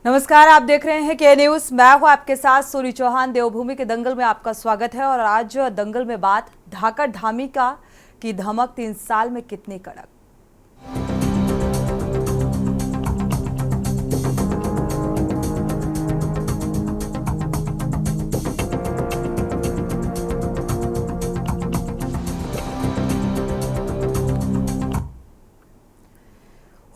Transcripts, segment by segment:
नमस्कार, आप देख रहे हैं के न्यूज। मैं हूं आपके साथ सूरी चौहान। देवभूमि के दंगल में आपका स्वागत है। और आज दंगल में बात धाकड़ धामी का की धमक 3 साल में कितनी कड़क।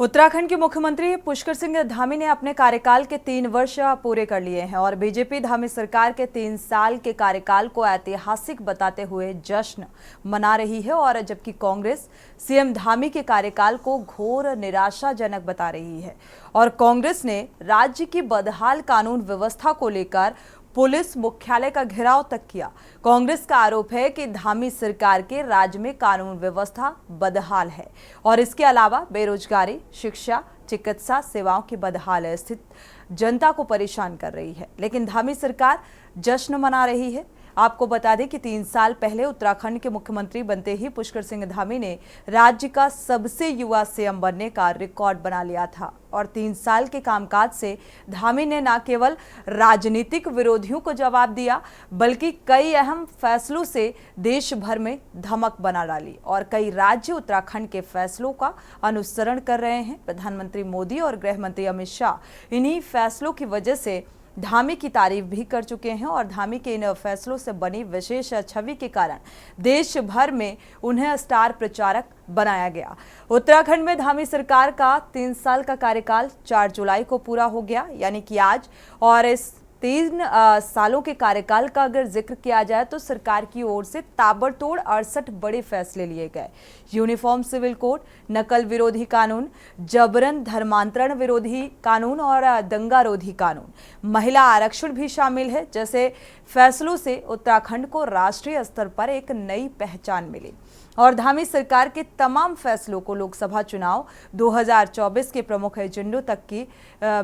उत्तराखंड के मुख्यमंत्री पुष्कर सिंह धामी ने अपने कार्यकाल के 3 वर्ष पूरे कर लिए हैं और बीजेपी धामी सरकार के 3 साल के कार्यकाल को ऐतिहासिक बताते हुए जश्न मना रही है। और जबकि कांग्रेस सीएम धामी के कार्यकाल को घोर निराशाजनक बता रही है। और कांग्रेस ने राज्य की बदहाल कानून व्यवस्था को लेकर पुलिस मुख्यालय का घेराव तक किया। कांग्रेस का आरोप है कि धामी सरकार के राज्य में कानून व्यवस्था बदहाल है और इसके अलावा बेरोजगारी, शिक्षा, चिकित्सा सेवाओं की बदहाल स्थिति जनता को परेशान कर रही है। लेकिन धामी सरकार जश्न मना रही है। आपको बता दें कि 3 साल पहले उत्तराखंड के मुख्यमंत्री बनते ही पुष्कर सिंह धामी ने राज्य का सबसे युवा सीएम बनने का रिकॉर्ड बना लिया था। और 3 साल के कामकाज से धामी ने न केवल राजनीतिक विरोधियों को जवाब दिया, बल्कि कई अहम फैसलों से देश भर में धमक बना डाली। और कई राज्य उत्तराखंड के फैसलों का अनुसरण कर रहे हैं। प्रधानमंत्री मोदी और गृह मंत्री अमित शाह इन्हीं फैसलों की वजह से धामी की तारीफ भी कर चुके हैं। और धामी के इन फैसलों से बनी विशेष छवि के कारण देश भर में उन्हें स्टार प्रचारक बनाया गया। उत्तराखंड में धामी सरकार का 3 साल का कार्यकाल 4 जुलाई को पूरा हो गया, यानी कि आज। और इस 3 सालों के कार्यकाल का अगर जिक्र किया जाए तो सरकार की ओर से ताबड़तोड़ 68 बड़े फैसले लिए गए। यूनिफॉर्म सिविल कोड, नकल विरोधी कानून, जबरन धर्मांतरण विरोधी कानून और दंगारोधी कानून, महिला आरक्षण भी शामिल है। जैसे फैसलों से उत्तराखंड को राष्ट्रीय स्तर पर एक नई पहचान मिली। और धामी सरकार के तमाम फैसलों को लोकसभा चुनाव 2024 के प्रमुख एजेंडों तक की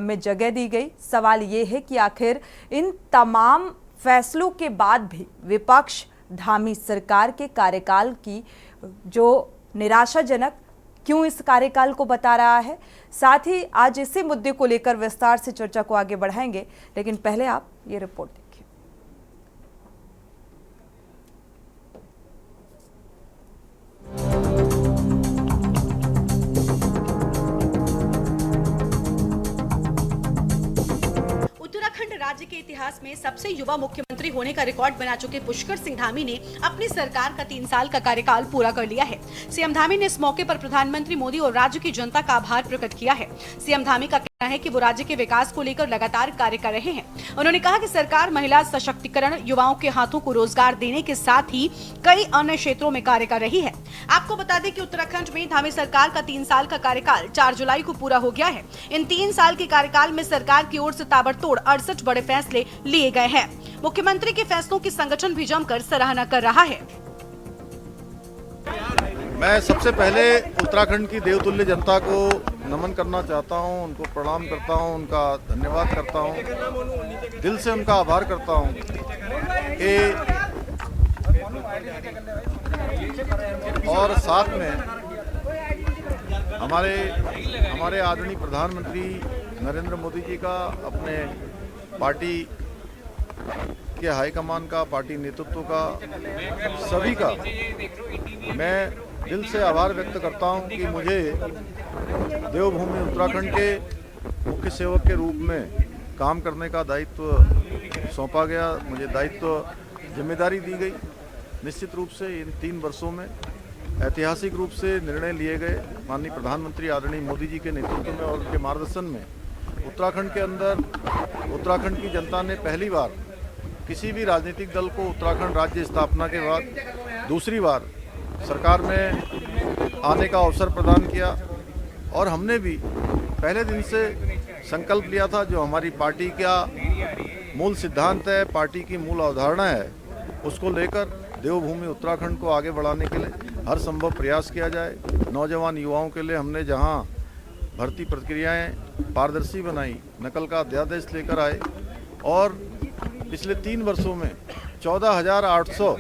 में जगह दी गई। सवाल ये है कि आखिर इन तमाम फैसलों के बाद भी विपक्ष धामी सरकार के कार्यकाल की जो निराशाजनक क्यों इस कार्यकाल को बता रहा है। साथ ही आज इसी मुद्दे को लेकर विस्तार से चर्चा को आगे बढ़ाएंगे, लेकिन पहले आप ये रिपोर्ट देखिए। उत्तराखंड राज्य के इतिहास में सबसे युवा मुख्यमंत्री होने का रिकॉर्ड बना चुके पुष्कर सिंह धामी ने अपनी सरकार का 3 साल का कार्यकाल पूरा कर लिया है। सीएम धामी ने इस मौके पर प्रधानमंत्री मोदी और राज्य की जनता का आभार प्रकट किया है। सीएम धामी का कहना है कि वो राज्य के विकास को लेकर लगातार कार्य कर रहे हैं। उन्होंने कहा कि सरकार महिला सशक्तिकरण, युवाओं के हाथों को रोजगार देने के साथ ही कई अन्य क्षेत्रों में कार्य कर रही है। आपको बता दें कि उत्तराखंड में धामी सरकार का 3 साल का कार्यकाल 4 जुलाई को पूरा हो गया है। इन 3 साल के कार्यकाल में सरकार की ओर से ताबड़तोड़ 68 बड़े फैसले लिए गए हैं। मुख्यमंत्री के फैसलों की संगठन भी जमकर सराहना कर रहा है। मैं सबसे पहले उत्तराखंड की देवतुल्य जनता को नमन करना चाहता हूं, उनको प्रणाम करता हूं, उनका धन्यवाद करता हूं, दिल से उनका आभार करता हूं कि और साथ में हमारे आदरणीय प्रधानमंत्री नरेंद्र मोदी जी का, अपने पार्टी के हाईकमान का, पार्टी नेतृत्व का, सभी का मैं दिल से आभार व्यक्त करता हूं कि मुझे देवभूमि उत्तराखंड के मुख्य सेवक के रूप में काम करने का दायित्व सौंपा गया। मुझे जिम्मेदारी दी गई। निश्चित रूप से इन 3 वर्षों में ऐतिहासिक रूप से निर्णय लिए गए। माननीय प्रधानमंत्री आदरणीय मोदी जी के नेतृत्व में और उनके मार्गदर्शन में उत्तराखंड के अंदर उत्तराखंड की जनता ने पहली बार किसी भी राजनीतिक दल को उत्तराखंड राज्य स्थापना के बाद दूसरी बार सरकार में आने का अवसर प्रदान किया। और हमने भी पहले दिन से संकल्प लिया था, जो हमारी पार्टी का मूल सिद्धांत है, पार्टी की मूल अवधारणा है, उसको लेकर देवभूमि उत्तराखंड को आगे बढ़ाने के लिए हर संभव प्रयास किया जाए। नौजवान युवाओं के लिए हमने जहां भर्ती प्रक्रियाएं पारदर्शी बनाई, नकल का अध्यादेश लेकर आए और पिछले 3 वर्षों में 14,800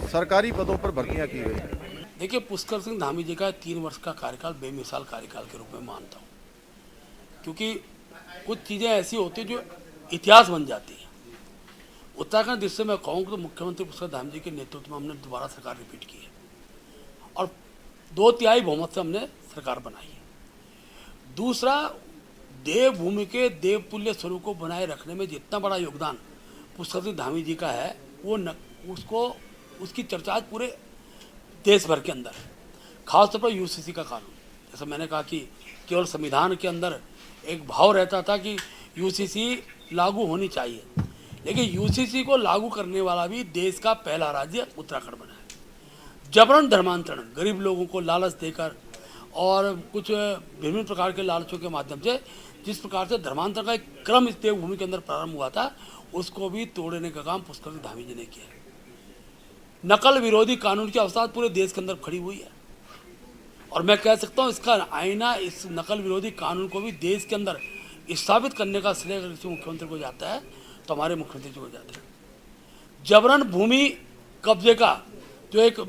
सरकारी पदों पर भर्तियां की गई। देखिए, पुष्कर सिंह धामी जी का 3 वर्ष का कार्यकाल बेमिसाल कार्यकाल के रूप में मानता हूँ, क्योंकि कुछ चीज़ें ऐसी होती हैं जो इतिहास बन जाती हैं। उत्तराखंड जिससे मैं कहूँ तो मुख्यमंत्री पुष्कर धामी जी के नेतृत्व में हमने दोबारा सरकार रिपीट की है और 2/3 बहुमत से हमने सरकार बनाई है। दूसरा, देवभूमि के देवतुल्य स्वरूप को बनाए रखने में जितना बड़ा योगदान पुष्कर सिंह धामी जी का है वो उसकी चर्चा आज पूरे देश भर के अंदर है। खासतौर पर यूसीसी का कानून, जैसा मैंने कहा कि केवल संविधान के अंदर एक भाव रहता था कि यूसीसी लागू होनी चाहिए, लेकिन यूसीसी को लागू करने वाला भी देश का पहला राज्य उत्तराखंड बना है। जबरन धर्मांतरण, गरीब लोगों को लालच देकर और कुछ विभिन्न प्रकार के लालचों के माध्यम से जिस प्रकार से धर्मांतरण का एक क्रम इस देवभूमि के अंदर प्रारंभ हुआ था, उसको भी तोड़ने का काम पुष्कर सिंह धामी जी ने किया है। नकल विरोधी कानून की अवस्था पूरे देश के अंदर खड़ी हुई है और मैं कह सकता हूँ इसका आईना, इस नकल विरोधी कानून को भी देश के अंदर स्थापित करने का श्रेय अगर किसी मुख्यमंत्री को जाता है तो हमारे मुख्यमंत्री जी को जाता है। जबरन भूमि कब्जे का जो एक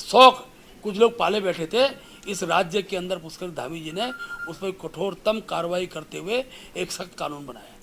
शौक कुछ लोग पाले बैठे थे, इस राज्य के अंदर पुष्कर धामी जी ने उस पर कठोरतम कार्रवाई करते हुए एक सख्त कानून बनाया।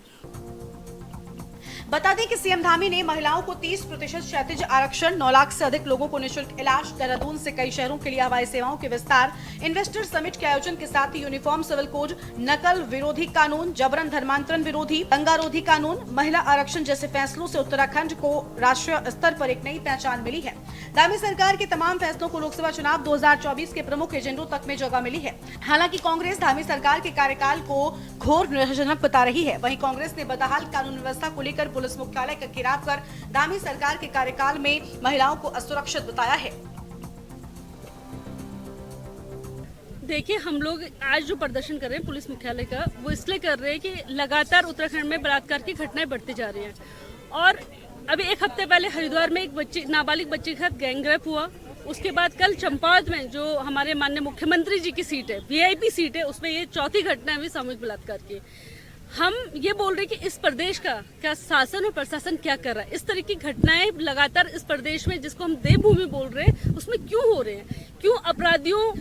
बता दें कि सीएम धामी ने महिलाओं को 30% क्षैतिज आरक्षण, 9 लाख से अधिक लोगों को निःशुल्क इलाज, देहरादून से कई शहरों के लिए हवाई सेवाओं के विस्तार, इन्वेस्टर समिट के आयोजन के साथ ही यूनिफॉर्म सिविल कोड, नकल विरोधी कानून, जबरन धर्मांतरण विरोधी, दंगारोधी कानून, महिला आरक्षण जैसे फैसलों से उत्तराखंड को राष्ट्रीय स्तर पर एक नई पहचान मिली है। धामी सरकार के तमाम फैसलों को लोकसभा चुनाव 2024 के प्रमुख एजेंडों तक में जगह मिली है। हालांकि कांग्रेस धामी सरकार के कार्यकाल को घोर निराशाजनक बता रही है। वहीं कांग्रेस ने बदहाल कानून व्यवस्था को लेकर पुलिस मुख्यालय का घेराव कर धामी सरकार के कार्यकाल में महिलाओं को असुरक्षित बताया है। देखिए, हम लोग आज जो प्रदर्शन कर रहे हैं पुलिस मुख्यालय का, वो इसलिए कर रहे हैं कि लगातार उत्तराखंड में बलात्कार की घटनाएं बढ़ती जा रही हैं और अभी एक हफ्ते पहले हरिद्वार में एक नाबालिग बच्ची के साथ गैंगरेप हुआ। उसके बाद कल चंपावत में जो हमारे माननीय मुख्यमंत्री जी की सीट है, वीआईपी सीट है, उसमें ये चौथी घटना हुई सामूहिक बलात्कार की। हम ये बोल रहे हैं कि इस प्रदेश का क्या शासन और प्रशासन क्या कर रहा है। इस तरह की घटनाएं लगातार इस प्रदेश में, जिसको हम देवभूमि बोल रहे हैं, उसमें क्यों हो रहे हैं? क्यों अपराधियों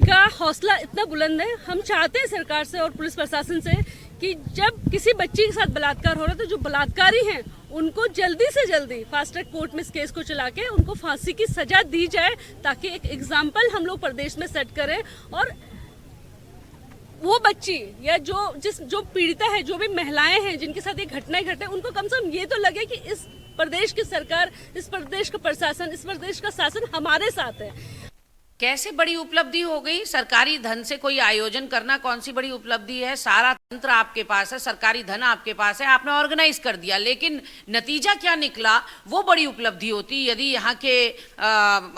का हौसला इतना बुलंद है? हम चाहते हैं सरकार से और पुलिस प्रशासन से कि जब किसी बच्ची के साथ बलात्कार हो रहा है तो जो बलात्कारी हैं उनको जल्दी से जल्दी फास्ट ट्रैक कोर्ट में इस केस को चला के उनको फांसी की सजा दी जाए, ताकि एक एग्जाम्पल हम लोग प्रदेश में सेट करें और वो बच्ची या जो पीड़िता है, जो भी महिलाएं हैं जिनके साथ ये घटनाएं घटे, उनको कम से कम ये तो लगे कि इस प्रदेश की सरकार, इस प्रदेश का प्रशासन, इस प्रदेश का शासन हमारे साथ है। कैसे बड़ी उपलब्धि हो गई? सरकारी धन से कोई आयोजन करना कौन सी बड़ी उपलब्धि है? सारा तंत्र आपके पास है, सरकारी धन आपके पास है, आपने ऑर्गेनाइज कर दिया, लेकिन नतीजा क्या निकला वो बड़ी उपलब्धि होती। यदि यहाँ के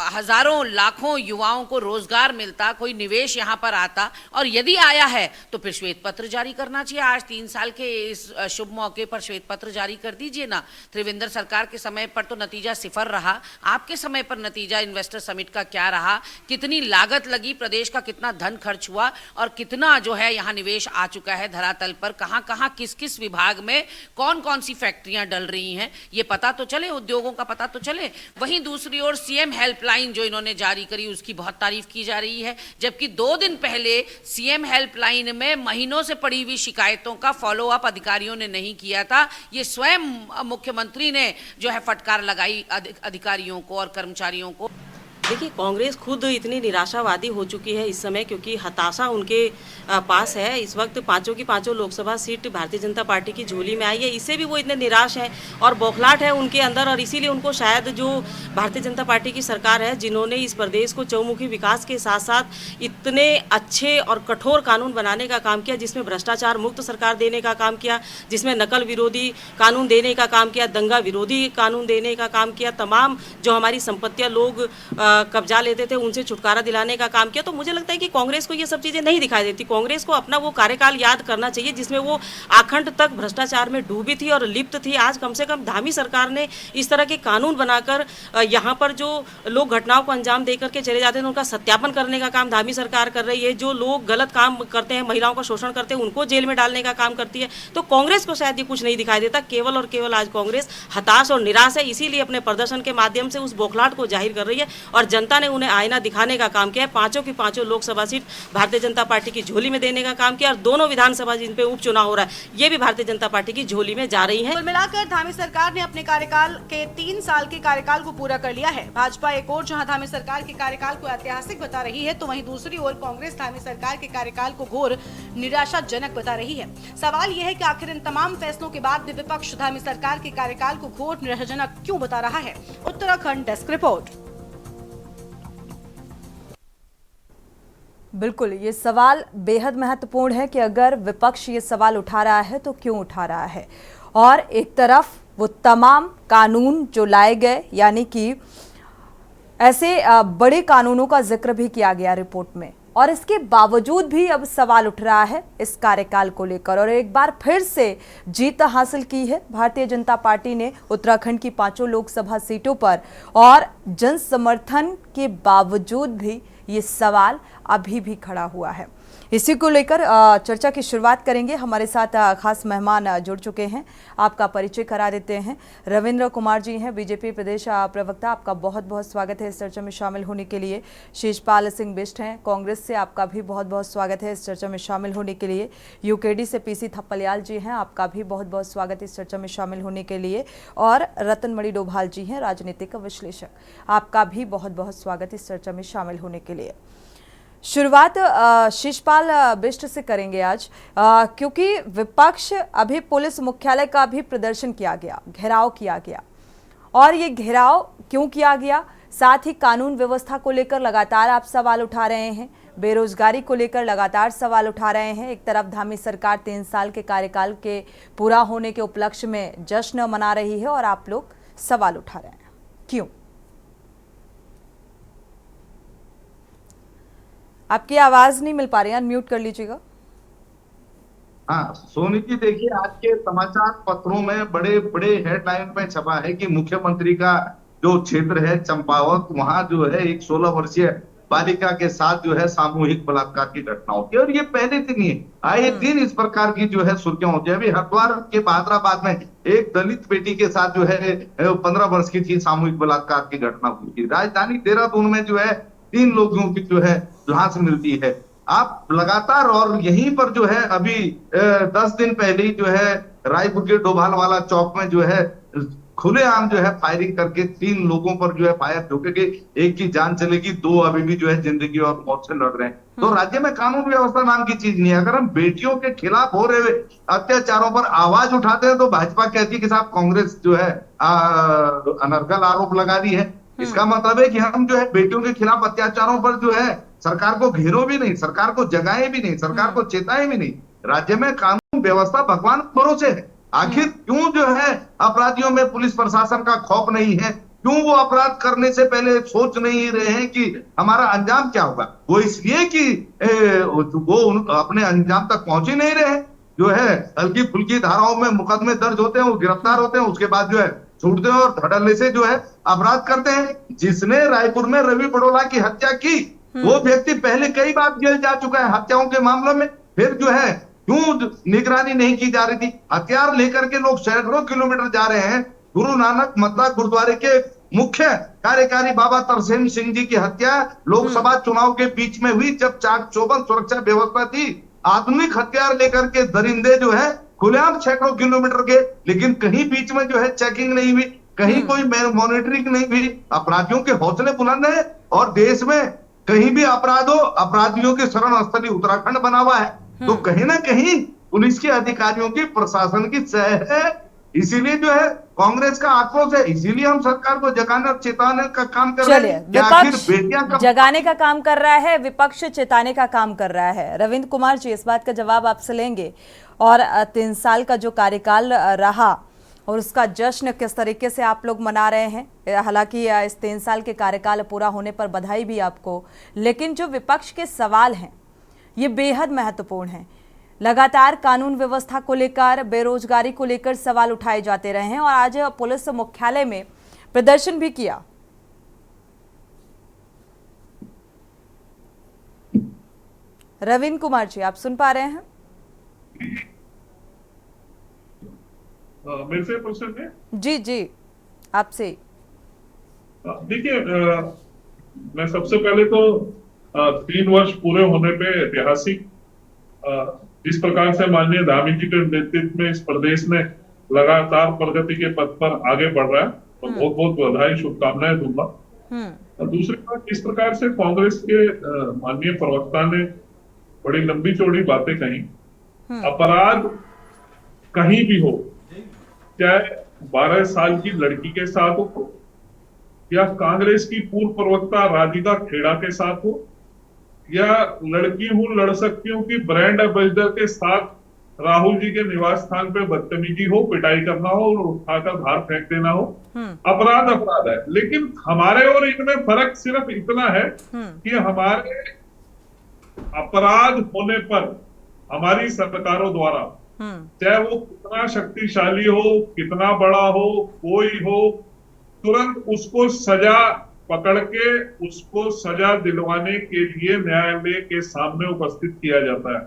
हजारों लाखों युवाओं को रोजगार मिलता, कोई निवेश यहाँ पर आता, और यदि आया है तो फिर श्वेत पत्र जारी करना चाहिए। आज 3 साल के इस शुभ मौके पर श्वेत पत्र जारी कर दीजिए ना। त्रिवेंद्र सरकार के समय पर तो नतीजा सिफर रहा, आपके समय पर नतीजा इन्वेस्टर समिट का क्या रहा? कितनी लागत लगी, प्रदेश का कितना धन खर्च हुआ और कितना जो है यहाँ निवेश आ चुका है धरातल पर, कहाँ किस किस विभाग में कौन कौन सी फैक्ट्रियां डल रही हैं, ये पता तो चले, उद्योगों का पता तो चले। वहीं दूसरी ओर सीएम हेल्पलाइन जो इन्होंने जारी करी, उसकी बहुत तारीफ की जा रही है, जबकि 2 दिन पहले सीएम हेल्पलाइन में महीनों से पड़ी हुई शिकायतों का फॉलो अप अधिकारियों ने नहीं किया था। ये स्वयं मुख्यमंत्री ने जो है फटकार लगाई अधिकारियों को और कर्मचारियों को। देखिए, कांग्रेस खुद इतनी निराशावादी हो चुकी है इस समय, क्योंकि हताशा उनके पास है। इस वक्त 5 की 5 लोकसभा सीट भारतीय जनता पार्टी की झोली में आई है, इससे भी वो इतने निराश हैं और बौखलाहट है उनके अंदर, और इसीलिए उनको शायद जो भारतीय जनता पार्टी की सरकार है, जिन्होंने इस प्रदेश को चौमुखी विकास के साथ साथ इतने अच्छे और कठोर कानून बनाने का काम किया, जिसमें भ्रष्टाचार मुक्त सरकार देने का काम किया, जिसमें नकल विरोधी कानून देने का काम किया, दंगा विरोधी कानून देने का काम किया, तमाम जो हमारी संपत्तियां लोग कब्जा लेते थे उनसे छुटकारा दिलाने का काम किया। तो मुझे लगता है कि कांग्रेस को ये सब चीज़ें नहीं दिखाई देती। कांग्रेस को अपना वो कार्यकाल याद करना चाहिए जिसमें वो आखंड तक भ्रष्टाचार में डूबी थी और लिप्त थी। आज कम से कम धामी सरकार ने इस तरह के कानून बनाकर यहाँ पर जो लोग घटनाओं को अंजाम दे करके चले जाते हैं उनका सत्यापन करने का काम धामी सरकार कर रही है। जो लोग गलत काम करते हैं, महिलाओं का शोषण करते हैं, उनको जेल में डालने का काम करती है। तो कांग्रेस को शायद ये कुछ नहीं दिखाई देता। केवल और केवल आज कांग्रेस हताश और निराश है, इसीलिए अपने प्रदर्शन के माध्यम से उस बौखलाहट को जाहिर कर रही है। और जनता ने उन्हें आईना दिखाने का काम किया है। पांचों की पांचों लोकसभा सीट भारतीय जनता पार्टी की झोली में देने का काम किया और दोनों विधानसभा जिन पे उपचुनाव हो रहा है ये भी भारतीय जनता पार्टी की झोली में जा रही है। कुल मिलाकर धामी सरकार ने अपने कार्यकाल के 3 साल के कार्यकाल को पूरा कर लिया है। भाजपा एक और जहां धामी सरकार के कार्यकाल को ऐतिहासिक बता रही है, तो वहीं दूसरी ओर कांग्रेस धामी सरकार के कार्यकाल को घोर निराशाजनक बता रही है। सवाल यह है कि आखिर इन तमाम फैसलों के बाद भी विपक्ष धामी सरकार के कार्यकाल को घोर निराशाजनक क्यों बता रहा है। Uttarakhand desk report. बिल्कुल, ये सवाल बेहद महत्वपूर्ण है कि अगर विपक्ष ये सवाल उठा रहा है तो क्यों उठा रहा है। और एक तरफ वो तमाम कानून जो लाए गए, यानी कि ऐसे बड़े कानूनों का जिक्र भी किया गया रिपोर्ट में, और इसके बावजूद भी अब सवाल उठ रहा है इस कार्यकाल को लेकर। और एक बार फिर से जीत हासिल की है भारतीय जनता पार्टी ने उत्तराखंड की 5 लोकसभा सीटों पर, और जन समर्थन के बावजूद भी ये सवाल अभी भी खड़ा हुआ है। इसी को लेकर चर्चा की शुरुआत करेंगे। हमारे साथ खास मेहमान जुड़ चुके हैं, आपका परिचय करा देते हैं। रविंद्र कुमार जी हैं, बीजेपी प्रदेश प्रवक्ता, आपका बहुत बहुत स्वागत है इस चर्चा में शामिल होने के लिए। शिषपाल सिंह बिष्ट हैं कांग्रेस से, आपका भी बहुत बहुत स्वागत है इस चर्चा में शामिल होने के लिए। यूकेडी से पीसी थप्पलियाल जी हैं, आपका भी बहुत बहुत स्वागत है इस चर्चा में शामिल होने के लिए। और रतनमणि डोभाल जी हैं, राजनीतिक विश्लेषक, आपका भी बहुत बहुत स्वागत इस चर्चा में शामिल होने के लिए। शुरुआत शिषपाल बिष्ट से करेंगे आज, क्योंकि विपक्ष अभी पुलिस मुख्यालय का भी प्रदर्शन किया गया, घेराव किया गया, और ये घेराव क्यों किया गया, साथ ही कानून व्यवस्था को लेकर लगातार आप सवाल उठा रहे हैं, बेरोजगारी को लेकर लगातार सवाल उठा रहे हैं। एक तरफ धामी सरकार 3 साल के कार्यकाल के पूरा होने के उपलक्ष्य में जश्न मना रही है और आप लोग सवाल उठा रहे हैं, क्यों? आपकी आवाज नहीं मिल पा रही है, अनम्यूट कर लीजिएगा। हाँ सोनी जी, देखिए आज के समाचार पत्रों में बड़े बड़े हेडलाइन में छपा है कि मुख्यमंत्री का जो क्षेत्र है चंपावत, वहां जो है एक 16 वर्षीय बालिका के साथ जो है सामूहिक बलात्कार की घटना होती है। और ये पहले दिन ही आए दिन इस प्रकार की जो है सुर्खियां होती है। अभी हरिद्वार के बहादुराबाद में एक दलित बेटी के साथ जो है 15 वर्ष की थी सामूहिक बलात्कार की घटना हुई थी। राजधानी देहरादून में जो है 3 लोगों की जो है लाश मिलती है। आप लगातार, और यहीं पर जो है अभी 10 दिन पहले ही जो है रायपुर के डोभाल वाला चौक में जो है खुलेआम जो है फायरिंग करके 3 लोगों पर जो है फायर ठोकेंगे, एक की जान चलेगी, 2 अभी भी जो है जिंदगी और मौत से लड़ रहे हैं। तो राज्य में कानून व्यवस्था नाम की चीज नहीं है। अगर हम बेटियों के खिलाफ हो रहे अत्याचारों पर आवाज उठाते हैं तो भाजपा कहती है कि साहब कांग्रेस जो है अनर्गल आरोप लगा दी है। इसका मतलब है कि हम जो है बेटियों के खिलाफ अत्याचारों पर जो है सरकार को घेरो भी नहीं, सरकार को जगाए भी नहीं, सरकार को चेताए भी नहीं। राज्य में कानून व्यवस्था भगवान भरोसे है। आखिर क्यों जो है अपराधियों में पुलिस प्रशासन का खौफ नहीं है? क्यों वो अपराध करने से पहले सोच नहीं रहे हैं कि हमारा अंजाम क्या होगा? वो इसलिए कि वो अपने अंजाम तक पहुंच ही नहीं रहे। जो है हल्की फुल्की धाराओं में मुकदमे दर्ज होते हैं, वो गिरफ्तार होते हैं, उसके बाद जो है छूटते हैं और धड़ल्ले से जो है अपराध करते हैं। जिसने रायपुर में रवि बड़ोला की हत्या की वो व्यक्ति पहले कई बार जेल जा चुका है हत्याओं के मामलों में। फिर जो है क्यों निगरानी नहीं की जा रही थी? हथियार लेकर के लोग सैकड़ों किलोमीटर जा रहे हैं। गुरु नानक मतला गुरुद्वारे के मुख्य कार्यकारी बाबा तरसेम सिंह जी की हत्या लोकसभा चुनाव के बीच में हुई, जब चाक चौबंद सुरक्षा व्यवस्था थी। आधुनिक हथियार लेकर के दरिंदे जो है खुलेआम सैकड़ों किलोमीटर के, लेकिन कहीं बीच में जो है चेकिंग नहीं हुई, कहीं कोई मॉनिटरिंग नहीं हुई। अपराधियों के हौसले बुलंद है और देश में कहीं भी अपराध हो, अपराधियों के शरण स्थली उत्तराखंड बना हुआ है। तो कहीं ना कहीं पुलिस के अधिकारियों की, प्रशासन की सह है। इसीलिए जो है कांग्रेस का आक्रोश है। इसीलिए हम सरकार को जगाने और चेताने का काम कर रहे हैं। विपक्ष जगाने का काम कर रहा है, विपक्ष चेताने का काम कर रहा है। रविंद्र कुमार जी, इस बात का जवाब आपसे लेंगे। और 3 साल का जो कार्यकाल रहा और उसका जश्न किस तरीके से आप लोग मना रहे हैं? हालांकि इस 3 साल के कार्यकाल पूरा होने पर बधाई भी आपको, लेकिन जो विपक्ष के सवाल हैं ये बेहद महत्वपूर्ण हैं। लगातार कानून व्यवस्था को लेकर, बेरोजगारी को लेकर सवाल उठाए जाते रहे हैं, और आज पुलिस मुख्यालय में प्रदर्शन भी किया। रविंद्र कुमार जी, आप सुन पा रहे हैं? मेरे से प्रश्न है? जी जी, आपसे। देखिए मैं सबसे पहले तो 3 वर्ष पूरे होने पे ऐतिहासिक जिस प्रकार से माननीय धामी जी के नेतृत्व में इस प्रदेश में लगातार प्रगति के पथ पर आगे बढ़ रहा है, तो बहुत बहुत बधाई शुभकामनाएं दूंगा। और दूसरी बात, जिस प्रकार से कांग्रेस के माननीय प्रवक्ता ने बड़ी लंबी चौड़ी बातें कही, अपराध कहीं भी हो, चाहे 12 साल की लड़की के साथ हो या कांग्रेस की पूर्व प्रवक्ता राधिका खेड़ा के साथ हो या लड़की हूं लड़ सकती हूं की ब्रांड एम्बेसडर के साथ राहुल जी के निवास स्थान पे बदतमीजी हो, पिटाई करना हो और उठाकर बाहर फेंक देना हो, अपराध अपराध है। लेकिन हमारे और इनमें फर्क सिर्फ इतना है कि हमारे अपराध होने पर हमारी सरकारों द्वारा, चाहे वो कितना शक्तिशाली हो, कितना बड़ा हो, कोई हो, तुरंत उसको सजा पकड़ के उसको सजा दिलवाने के लिए न्यायालय के सामने उपस्थित किया जाता है।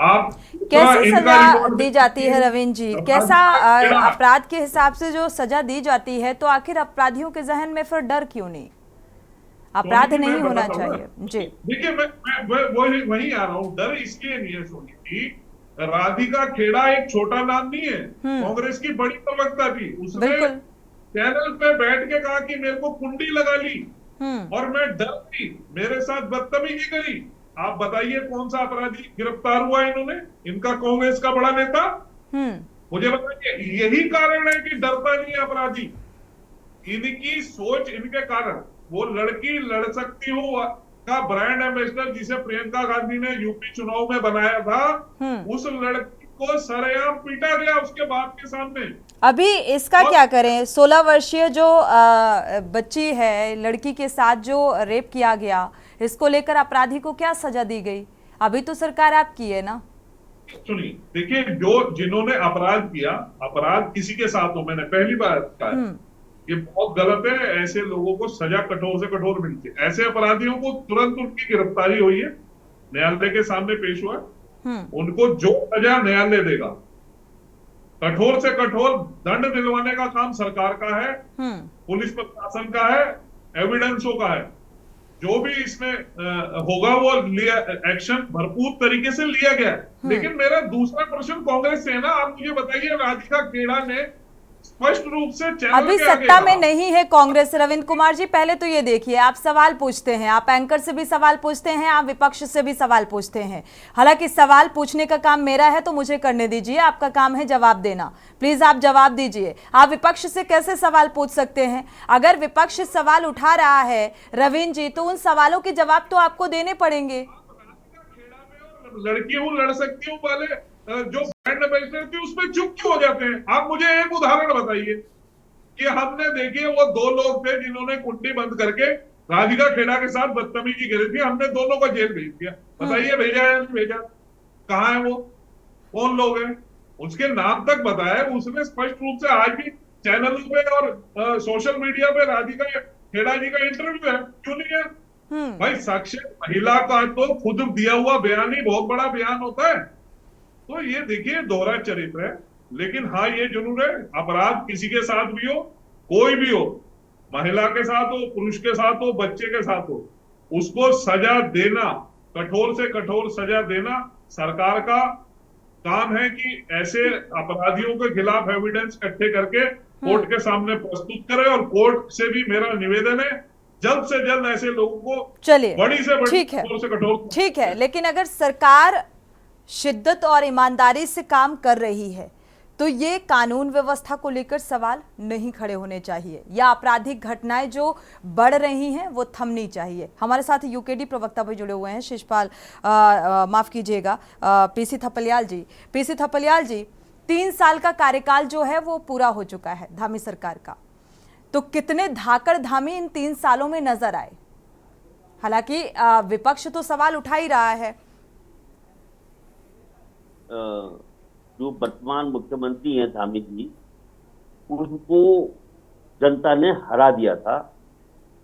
आप कैसे सजा दी जाती है रविंद्र जी? कैसा अपराध के हिसाब से जो सजा दी जाती है, तो आखिर अपराधियों के जहन में फिर डर क्यों नहीं? अपराध नहीं होना चाहिए जी। देखिए, मैं वही आ रहा हूँ। डर इसलिए नहीं है सोनी जी, राधिका खेड़ा एक छोटा नाम नहीं है, कांग्रेस की बड़ी प्रवक्ता थी। उसने चैनल पे बैठ के कहा कि मेरे को कुंडी लगा ली और मैं डर गई, मेरे साथ बदतमीजी करी। आप बताइए कौन सा अपराधी गिरफ्तार हुआ इन्होंने, इनका कांग्रेस का बड़ा नेता? मुझे बताइए, यही कारण है कि डरता नहीं है अपराधी, इनकी सोच, इनके कारण। वो लड़की लड़ सकती हो का ब्रांड एम्बेसडर जिसे प्रियंका गांधी ने यूपी चुनाव में बनाया था, उस लड़की को सरेआम पीटा गया उसके बाप के सामने। अभी इसका क्या करें? 16 वर्षीय जो बच्ची है, लड़की के साथ जो रेप किया गया, इसको लेकर अपराधी को क्या सजा दी गई? अभी तो सरकार आपकी है ना। सुनिए, देखिए, जिन्होंने अपराध किया, अपराध किसी के साथ हो, मैंने पहली बार कहा, ये बहुत गलत है। ऐसे लोगों को सजा कठोर से कठोर मिलती है। ऐसे अपराधियों को तुरंत उनकी गिरफ्तारी हुई है, न्यायालय के सामने पेश हुआ, उनको जो सजा न्यायालय देगा, कठोर से कठोर दंड दिलवाने का काम सरकार का है, पुलिस प्रशासन का है, एविडेंसों का है। जो भी इसमें होगा वो एक्शन भरपूर तरीके से लिया गया। लेकिन मेरा दूसरा प्रश्न कांग्रेस से है ना, आप मुझे बताइए, राधिका खेड़ा ने स्पष्ट रूप से अभी सत्ता में नहीं है कांग्रेस। रविंद्र कुमार जी, पहले तो ये देखिए, आप सवाल पूछते हैं, आप एंकर से भी सवाल पूछते हैं, आप विपक्ष से भी सवाल पूछते हैं। हालांकि सवाल पूछने का काम मेरा है तो मुझे करने दीजिए, आपका काम है जवाब देना। प्लीज आप जवाब दीजिए। आप विपक्ष से कैसे सवाल पूछ सकते हैं? अगर विपक्ष सवाल उठा रहा है रविंद्र जी, तो उन सवालों के जवाब तो आपको देने पड़ेंगे। लड़की हूं लड़ सकती हूँ वाले जो ब्रांड एम्बेसडर थी, उसमें चुप क्यों हो जाते हैं? आप मुझे एक उदाहरण बताइए कि हमने देखिए, वो 2 लोग थे जिन्होंने कुंडी बंद करके राधिका खेड़ा के साथ बदतमीजी करी थी, हमने दोनों को जेल भेज दिया। बताइए भेजा या नहीं भेजा? कहाँ है वो? कौन लोग हैं? उसके नाम तक बताया। उसने स्पष्ट रूप से आज भी चैनलों पे और सोशल मीडिया पे राधिका खेड़ा जी का इंटरव्यू है, क्यों नहीं है? भाई, साक्षात महिला का तो खुद दिया हुआ बयान ही बहुत बड़ा बयान होता है। तो ये देखिए, दोहरा चरित्र है। लेकिन हाँ, ये जरूर है, अपराध किसी के साथ भी हो, कोई भी हो, महिला के साथ हो, पुरुष के साथ हो, बच्चे के साथ हो, उसको सजा देना, कठोर से कठोर सजा देना सरकार का काम है कि ऐसे अपराधियों के खिलाफ एविडेंस इकट्ठे करके कोर्ट के सामने प्रस्तुत करे। और कोर्ट से भी मेरा निवेदन है, जल्द से जल्द ऐसे लोगों को चलिए, बड़ी से बड़ी, ठीक है, कठोर से कठोर। ठीक है। लेकिन अगर सरकार शिद्दत और ईमानदारी से काम कर रही है, तो ये कानून व्यवस्था को लेकर सवाल नहीं खड़े होने चाहिए, या आपराधिक घटनाएं जो बढ़ रही हैं वो थमनी चाहिए। हमारे साथ यूकेडी प्रवक्ता भी जुड़े हुए हैं, शिषपाल, माफ कीजिएगा, पीसी थपलियाल जी। पीसी थपलियाल जी, 3 साल का कार्यकाल जो है वो पूरा हो चुका है धामी सरकार का, तो कितने धाकड़ धामी इन 3 सालों में नजर आए? हालांकि विपक्ष तो सवाल उठा ही रहा है। जो वर्तमान मुख्यमंत्री हैं धामी जी, उनको जनता ने हरा दिया था,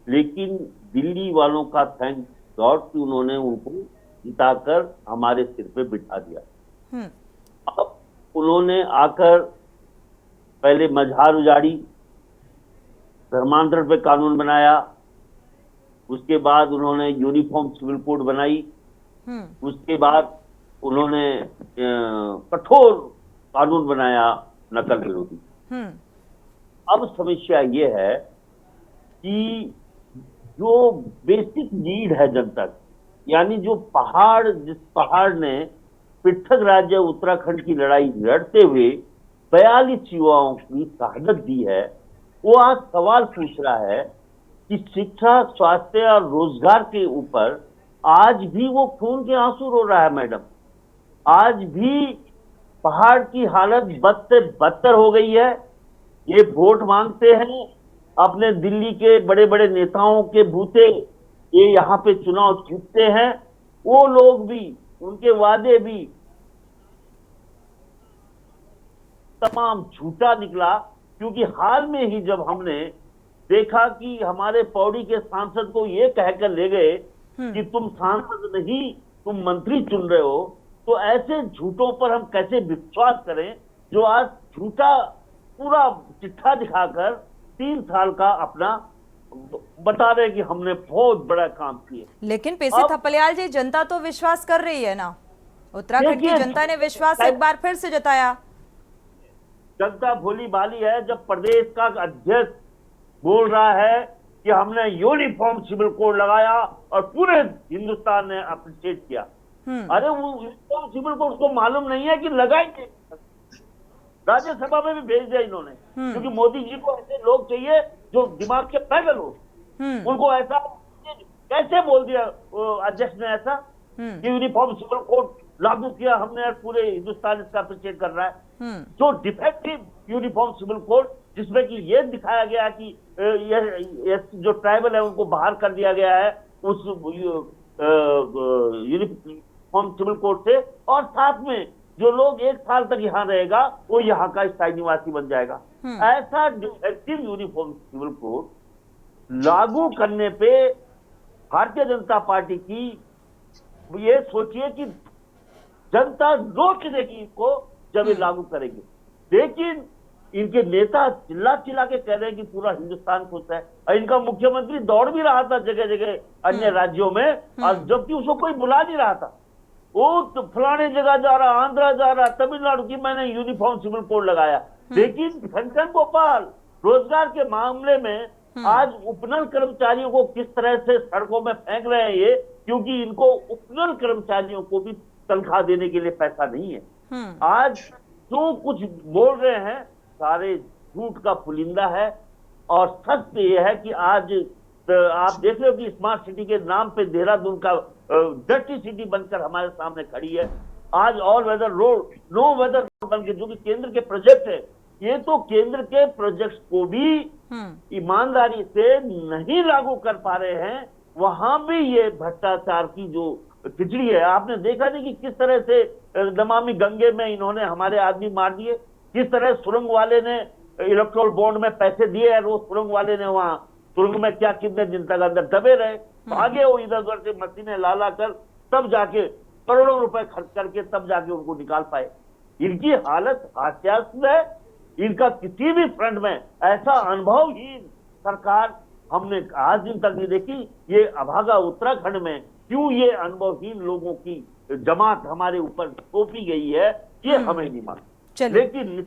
लेकिन दिल्ली वालों का थैंक गॉड कि उन्होंने उनको जिताकर हमारे सिर पे बिठा दिया। अब उन्होंने आकर पहले मझार उजाड़ी, धर्मांतरण पे कानून बनाया, उसके बाद उन्होंने यूनिफॉर्म सिविल कोड बनाई, उसके बाद उन्होंने कठोर कानून बनाया नकल विरोधी। अब समस्या ये है कि जो बेसिक नीड है जनता की, यानी जो जिस पहाड़ ने पृथक राज्य उत्तराखंड की लड़ाई लड़ते हुए 42 युवाओं की शहादत दी है, वो आज सवाल पूछ रहा है कि शिक्षा, स्वास्थ्य और रोजगार के ऊपर आज भी वो खून के आंसू रो रहा है मैडम। आज भी पहाड़ की हालत बद से बदतर हो गई है। ये वोट मांगते हैं अपने दिल्ली के बड़े बड़े नेताओं के बूते, ये यहाँ पे चुनाव जीतते हैं, वो लोग भी, उनके वादे भी तमाम झूठा निकला। क्योंकि हाल में ही जब हमने देखा कि हमारे पौड़ी के सांसद को ये कहकर ले गए कि तुम सांसद नहीं, तुम मंत्री चुन रहे हो, तो ऐसे झूठों पर हम कैसे विश्वास करें जो आज झूठा पूरा चिट्ठा दिखाकर 3 साल का अपना बता रहे कि हमने बहुत बड़ा काम किया। लेकिन पीसी थपलियाल जी, जनता तो विश्वास कर रही है ना, उत्तराखंड की जनता ने विश्वास एक बार फिर से जताया। जनता भोली भाली है। जब प्रदेश का अध्यक्ष बोल रहा है कि हमने यूनिफॉर्म सिविल कोड लगाया और पूरे हिंदुस्तान ने अप्रिशिएट किया, अरे वो यूनिफॉर्म सिविल कोड उसको मालूम नहीं है कि लगाएंगे। राज्यसभा में भी भेज दिया इन्होंने, क्योंकि मोदी जी को ऐसे लोग चाहिए जो दिमाग के पैदल हो। उनको ऐसा कैसे बोल दिया अध्यक्ष ने ऐसा कि यूनिफॉर्म सिविल कोड लागू किया हमने और पूरे हिंदुस्तान इसका अप्रिशिएट कर रहा है। जो डिफेक्टिव यूनिफॉर्म सिविल कोड, जिसमें कि ये दिखाया गया कि ये जो ट्राइबल है उनको बाहर कर दिया गया है उस यूनिफॉर्म सिविल कोड से, और साथ में जो लोग 1 साल तक यहाँ रहेगा वो यहाँ का स्थायी निवासी बन जाएगा। ऐसा डिफेक्टिव यूनिफॉर्म सिविल कोड लागू करने पे भारतीय जनता पार्टी की, ये सोचिए कि जनता रोक देगी इसको जब ये लागू करेंगे। लेकिन इनके नेता चिल्ला चिल्ला के कह रहे हैं कि पूरा हिंदुस्तान खुश है, और इनका मुख्यमंत्री दौड़ भी रहा था जगह जगह अन्य राज्यों में, और जबकि उसको कोई बुला नहीं रहा था। वो तो फलाने जगह जा रहा, आंध्रा जा रहा, तमिलनाडु की मैंने यूनिफॉर्म सिविल कोड लगाया। लेकिन घनश्याम गोपाल रोजगार के मामले में आज उपनल कर्मचारियों को किस तरह से सड़कों में फेंक रहे हैं ये, क्योंकि इनको उपनल कर्मचारियों को भी तनख्वाह देने के लिए पैसा नहीं है। आज जो कुछ बोल रहे हैं सारे झूठ का पुलिंदा है। और सच ये है कि आज आप देख रहे हो कि स्मार्ट सिटी के नाम पे देहरादून का डर्टी सिटी बनकर हमारे सामने खड़ी है। आज all weather road, no weather road बन के, जो कि केंद्र के प्रोजेक्ट है, ये तो केंद्र के प्रोजेक्ट को भी ईमानदारी से नहीं लागू कर पा रहे हैं। वहां भी ये भ्रष्टाचार की जो खिचड़ी है, आपने देखा नहीं कि किस तरह से नमामि गंगे में इन्होंने हमारे आदमी मार दिए, किस तरह सुरंग वाले ने इलेक्ट्रोल बॉन्ड में पैसे दिए और वो सुरंग वाले ने वहां सुरंग में क्या कितने दिन तक अंदर दबे रहे, आगे वो इधर उधर से मशीनें ला कर तब जाके करोड़ों रुपए खर्च करके तब जाके उनको निकाल पाए। इनकी हालत हास्यास्पद है। इनका किसी भी फ्रंट में ऐसा अनुभवहीन सरकार हमने आज दिन तक नहीं देखी। ये अभागा उत्तराखंड में क्यों ये अनुभवहीन लोगों की जमात हमारे ऊपर थोपी गई है, ये हमें नहीं मालूम। लेकिन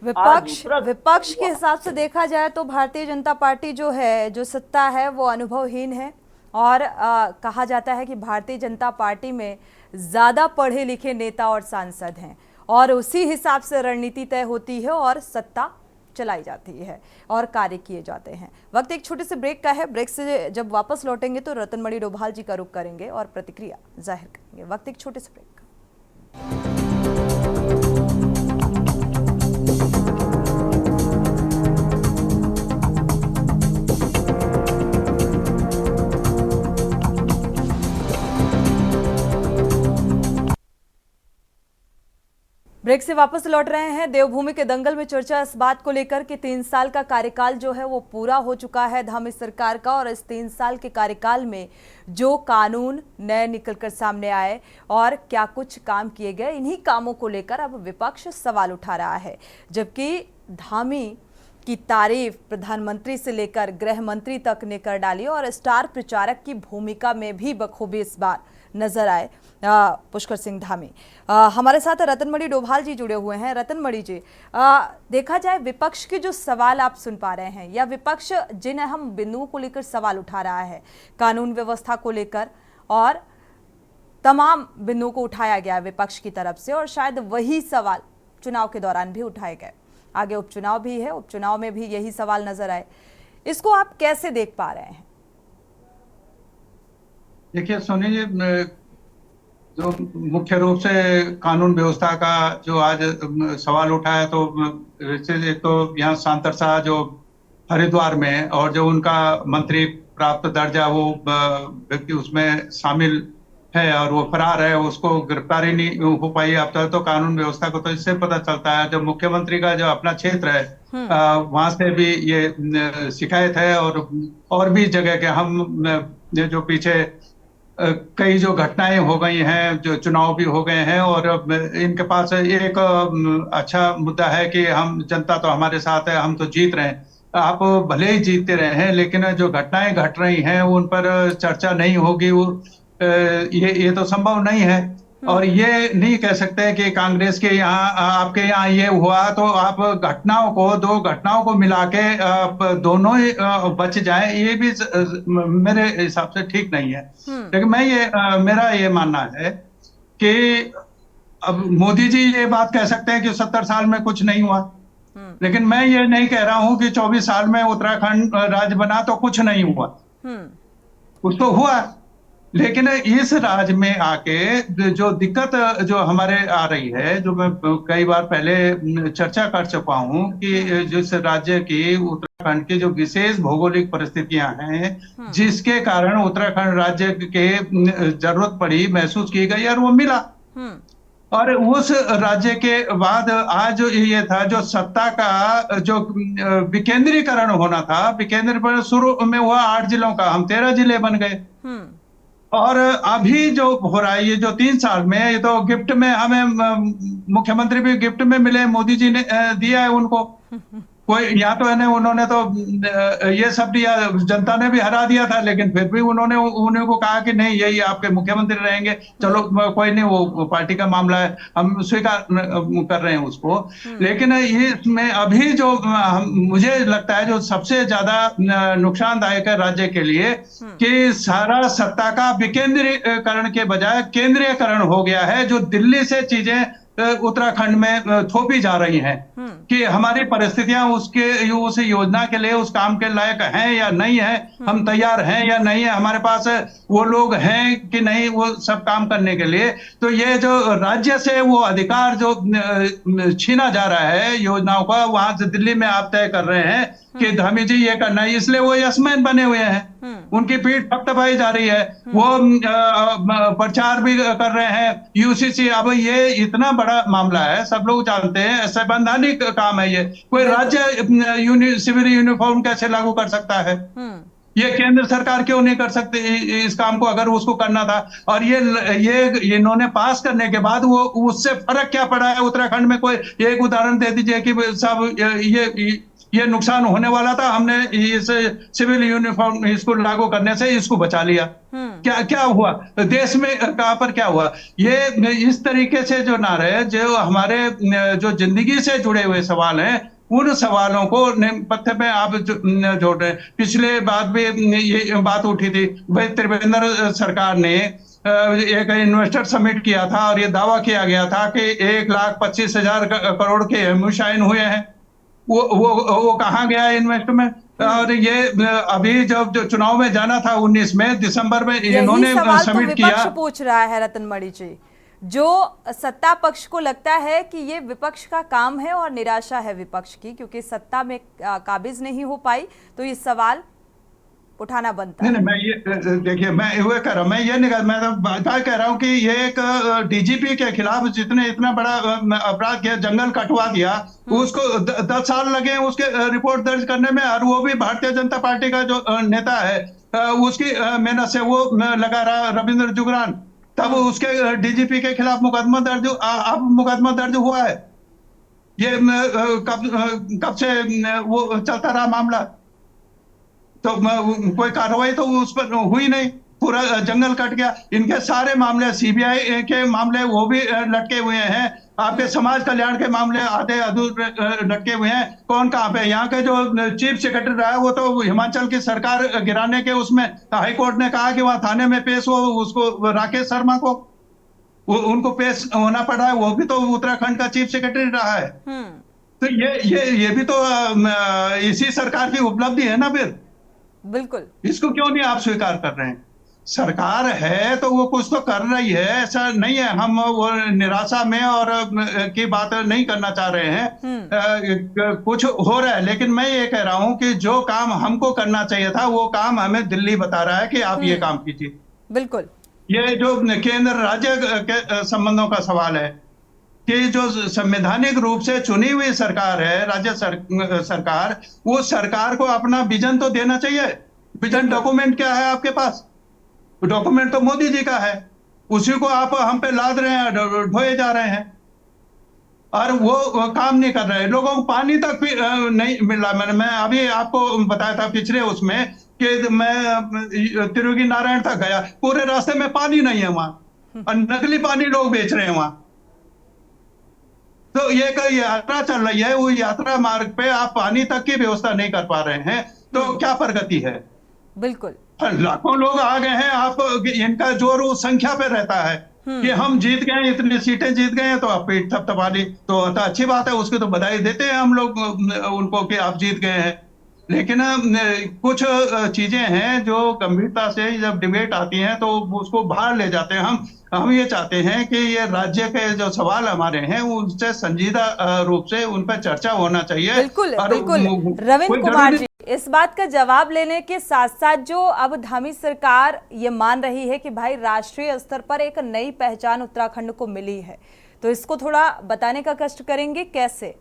विपक्ष के हिसाब से देखा जाए तो भारतीय जनता पार्टी जो है, जो सत्ता है, वो अनुभवहीन है। और कहा जाता है कि भारतीय जनता पार्टी में ज्यादा पढ़े लिखे नेता और सांसद हैं, और उसी हिसाब से रणनीति तय होती है और सत्ता चलाई जाती है और कार्य किए जाते हैं। वक्त एक छोटे से ब्रेक का है। ब्रेक से जब वापस लौटेंगे तो रतनमणि डोभाल जी का रुख करेंगे और प्रतिक्रिया जाहिर करेंगे। वक्त एक छोटे से ब्रेक का। ब्रेक से वापस लौट रहे हैं। देवभूमि के दंगल में चर्चा इस बात को लेकर कि 3 साल का कार्यकाल जो है वो पूरा हो चुका है धामी सरकार का, और इस 3 साल के कार्यकाल में जो कानून नए निकलकर सामने आए और क्या कुछ काम किए गए, इन्हीं कामों को लेकर अब विपक्ष सवाल उठा रहा है। जबकि धामी की तारीफ प्रधानमंत्री से लेकर गृह मंत्री तक ने कर डाली और स्टार प्रचारक की भूमिका में भी बखूबी इस बार नजर आए पुष्कर सिंह धामी। हमारे साथ रतनमणि डोभाल जी जुड़े हुए हैं। रतनमणि जी, देखा जाए विपक्ष के जो सवाल आप सुन पा रहे हैं या विपक्ष जिन अहम बिंदुओं को लेकर सवाल उठा रहा है, कानून व्यवस्था को लेकर और तमाम बिंदुओं को उठाया गया विपक्ष की तरफ से, और शायद वही सवाल चुनाव के दौरान भी उठाए गए। आगे उपचुनाव भी है, उपचुनाव में भी यही सवाल नजर आए। इसको आप कैसे देख पा रहे हैं? देखिए सोनी जी, जो मुख्य रूप से कानून व्यवस्था का जो आज सवाल उठा है, तो एक तो यहाँ सांतर शाह जो हरिद्वार में और जो उनका मंत्री प्राप्त दर्जा वो व्यक्ति उसमें शामिल है और वो फरार है, उसको गिरफ्तारी नहीं हो पाई। अब तक तो कानून व्यवस्था को तो इससे पता चलता है, जो मुख्यमंत्री का जो अपना क्षेत्र है वहां से भी ये शिकायत है और भी जगह के हम जो पीछे कई जो घटनाएं हो गई हैं, जो चुनाव भी हो गए हैं, और इनके पास एक अच्छा मुद्दा है कि हम जनता तो हमारे साथ है, हम तो जीत रहे हैं। आप भले ही जीतते रहे हैं, लेकिन जो घटनाएं घट रही हैं उन पर चर्चा नहीं होगी, ये तो संभव नहीं है। और ये नहीं कह सकते कि कांग्रेस के यहाँ आपके यहाँ ये हुआ तो आप दो घटनाओं को मिला के दोनों ही बच जाए, ये भी मेरे हिसाब से ठीक नहीं है। लेकिन मेरा ये मानना है कि अब मोदी जी ये बात कह सकते हैं कि 70 साल में कुछ नहीं हुआ, लेकिन मैं ये नहीं कह रहा हूं कि 24 साल में उत्तराखंड राज्य बना तो कुछ नहीं हुआ। कुछ तो हुआ, लेकिन इस राज्य में आके जो दिक्कत जो हमारे आ रही है, जो मैं कई बार पहले चर्चा कर चुका हूं कि जिस राज्य की उत्तराखंड की जो विशेष भौगोलिक परिस्थितियां हैं, जिसके कारण उत्तराखंड राज्य के जरूरत पड़ी, महसूस की गई और वो मिला। और उस राज्य के बाद आज जो ये था, जो सत्ता का जो विकेंद्रीकरण होना था, विकेंद्रीकरण शुरू में हुआ 8 जिलों का, हम 13 जिले बन गए। और अभी जो हो रहा है, ये जो 3 साल में, ये तो गिफ्ट में हमें मुख्यमंत्री भी गिफ्ट में मिले, मोदी जी ने दिया है उनको। कोई यहाँ तो है, उन्होंने तो ये सब दिया, जनता ने भी हरा दिया था, लेकिन फिर भी उन्होंने को कहा कि नहीं, यही आपके मुख्यमंत्री रहेंगे। चलो कोई नहीं, वो पार्टी का मामला है, हम स्वीकार कर रहे हैं उसको। लेकिन इसमें अभी जो मुझे लगता है जो सबसे ज्यादा नुकसानदायक है राज्य के लिए, कि सारा सत्ता का विकेंद्रीकरण के बजाय केंद्रीयकरण हो गया है, जो दिल्ली से चीजें उत्तराखंड में थोपी जा रही हैं कि हमारी परिस्थितियां उस योजना के लिए, उस काम के लायक हैं या नहीं है, हम तैयार हैं या नहीं है, हमारे पास वो लोग हैं कि नहीं वो सब काम करने के लिए। तो ये जो राज्य से वो अधिकार जो छीना जा रहा है योजनाओं का, वहां से दिल्ली में आप तय कर रहे हैं कि धामी जी ये करना है, इसलिए वो यशमैन बने हुए हैं, उनकी पीठ थपथपाई जा रही है, वो प्रचार भी कर रहे हैं। यूसीसी, अब ये इतना बड़ा मामला है, सब लोग जानते हैं, संवैधानिक काम है ये। कोई राज्य सिविल यूनिफॉर्म कैसे लागू कर सकता है? ये केंद्र सरकार क्यों नहीं कर सकती इस काम को, अगर उसको करना था? और ये इन्होंने पास करने के बाद वो उससे फर्क क्या पड़ा है उत्तराखंड में? कोई एक उदाहरण दे दीजिए कि सब ये नुकसान होने वाला था, हमने इस सिविल यूनिफॉर्म इसको लागू करने से इसको बचा लिया। क्या हुआ देश में, कहां पर क्या हुआ? ये इस तरीके से जो ना रहे, जो हमारे जो जिंदगी से जुड़े हुए सवाल हैं, उन सवालों को पत्ते में आप जोड़ रहे हैं। पिछले बात भी ये बात उठी थी भाई, त्रिवेंद्र सरकार ने एक इन्वेस्टर समिट किया था और ये दावा किया गया था कि 1,25,000 करोड़ के एमओयू साइन हुए हैं। वो कहाँ गया इन्वेस्टमेंट? और ये अभी जब जो चुनाव में जाना था 19 में दिसंबर में इन्होंने समिट किया। विपक्ष पूछ रहा है रतनमणि जी, जो सत्ता पक्ष को लगता है कि ये विपक्ष का काम है और निराशा है विपक्ष की, क्योंकि सत्ता में काबिज नहीं हो पाई, तो ये सवाल उठाना बनता है। नहीं, मैं ये देखिए, मैं ये कह रहा हूँ, मैं तो कह रहा हूँ कि ये एक डीजीपी के खिलाफ जितने इतना बड़ा अपराध किया, जंगल कटवा दिया, उसको 10 साल लगे उसके रिपोर्ट दर्ज करने में, और वो भी भारतीय जनता पार्टी का जो नेता है उसकी मेहनत से वो लगा रहा रविंद्र जुगरान, तब उसके डीजीपी के खिलाफ मुकदमा दर्ज हुआ है। ये कब से वो चलता रहा मामला, तो कोई कार्रवाई तो उस पर हुई नहीं, पूरा जंगल कट गया। इनके सारे मामले सीबीआई के मामले वो भी लटके हुए हैं, आपके समाज कल्याण के मामले आधे अधूरे लटके हुए हैं। कौन कहाँ पे? यहाँ के जो चीफ सेक्रेटरी रहा है वो तो हिमाचल की सरकार गिराने के उसमें हाई कोर्ट ने कहा कि वहां थाने में पेश हो, उसको राकेश शर्मा को उनको पेश होना पड़ा है, वो भी तो उत्तराखंड का चीफ सेक्रेटरी रहा है। तो ये भी तो इसी सरकार की उपलब्धि है ना। फिर बिल्कुल, इसको क्यों नहीं आप स्वीकार कर रहे हैं? सरकार है तो वो कुछ तो कर रही है, ऐसा नहीं है। हम वो निराशा में और की बात नहीं करना चाह रहे हैं, कुछ हो रहा है। लेकिन मैं ये कह रहा हूं कि जो काम हमको करना चाहिए था वो काम हमें दिल्ली बता रहा है कि आप ये काम कीजिए। बिल्कुल, ये जो केंद्र राज्य के संबंधों का सवाल है कि जो संवैधानिक रूप से चुनी हुई सरकार है, राज्य सरकार, वो सरकार को अपना विजन तो देना चाहिए। विजन डॉक्यूमेंट क्या है आपके पास? डॉक्यूमेंट तो मोदी जी का है, उसी को आप हम पे लाद रहे हैं, ढोए जा रहे हैं, और वो काम नहीं कर रहे। लोगों को पानी तक भी नहीं मिला। मैं अभी आपको बताया था पिछले उसमें कि मैं तिरुगी नारायण तक गया, पूरे रास्ते में पानी नहीं है वहां, और नकली पानी लोग बेच रहे हैं वहां। तो ये कोई यात्रा चल रही है, वो यात्रा मार्ग पे आप पानी तक की व्यवस्था नहीं कर पा रहे हैं, तो क्या प्रगति है? बिल्कुल, लाखों लोग आ गए हैं, आप इनका जोर उस संख्या पे रहता है कि हम जीत गए, इतनी सीटें जीत गए, तो आप पेट थपथपा ली, तो अच्छी बात है, उसकी तो बधाई देते हैं हम लोग उनको कि आप जीत गए हैं। लेकिन कुछ चीजें हैं जो गंभीरता से जब डिबेट आती हैं तो उसको बाहर ले जाते हैं। हम ये चाहते हैं कि ये राज्य के जो सवाल हमारे हैं उनसे संजीदा रूप से उन पर चर्चा होना चाहिए। बिल्कुल बिल्कुल। रविंद्र कुमार जी, इस बात का जवाब लेने के साथ साथ जो अब धामी सरकार ये मान रही है कि भाई राष्ट्रीय स्तर पर एक नई पहचान उत्तराखंड को मिली है, तो इसको थोड़ा बताने का कष्ट करेंगे कैसे?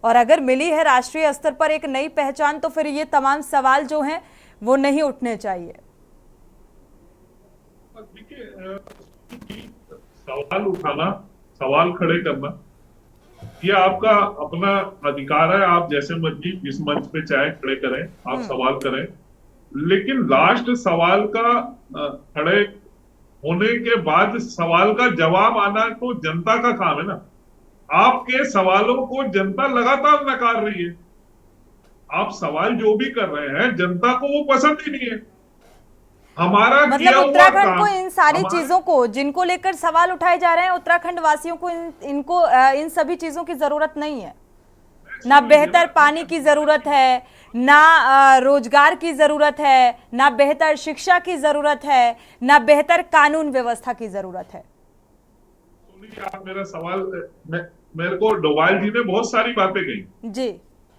और अगर मिली है राष्ट्रीय स्तर पर एक नई पहचान, तो फिर ये तमाम सवाल जो हैं वो नहीं उठने चाहिए। देखिए, सवाल उठाना, सवाल खड़े करना, ये आपका अपना अधिकार है। आप जैसे मर्जी इस मंच पे चाहे खड़े करें, आप सवाल करें, लेकिन लास्ट सवाल का खड़े होने के बाद सवाल का जवाब आना तो जनता का काम है ना। आपके सवालों को जनता लगातार नकार रही है। आप सवाल जो भी कर रहे हैं जनता को वो पसंद ही नहीं है। हमारा मतलब उत्तराखंड को इन सारी चीजों को जिनको लेकर सवाल उठाए जा रहे हैं, उत्तराखंड वासियों को इन सभी चीजों की जरूरत नहीं है। ना बेहतर पानी की जरूरत है, ना रोजगार की जरूरत है, ना बेहतर शिक्षा की जरूरत है, ना बेहतर कानून व्यवस्था की जरूरत है। आप मेरा सवाल, मेरे को डोभाल जी ने बहुत सारी बातें कही जी।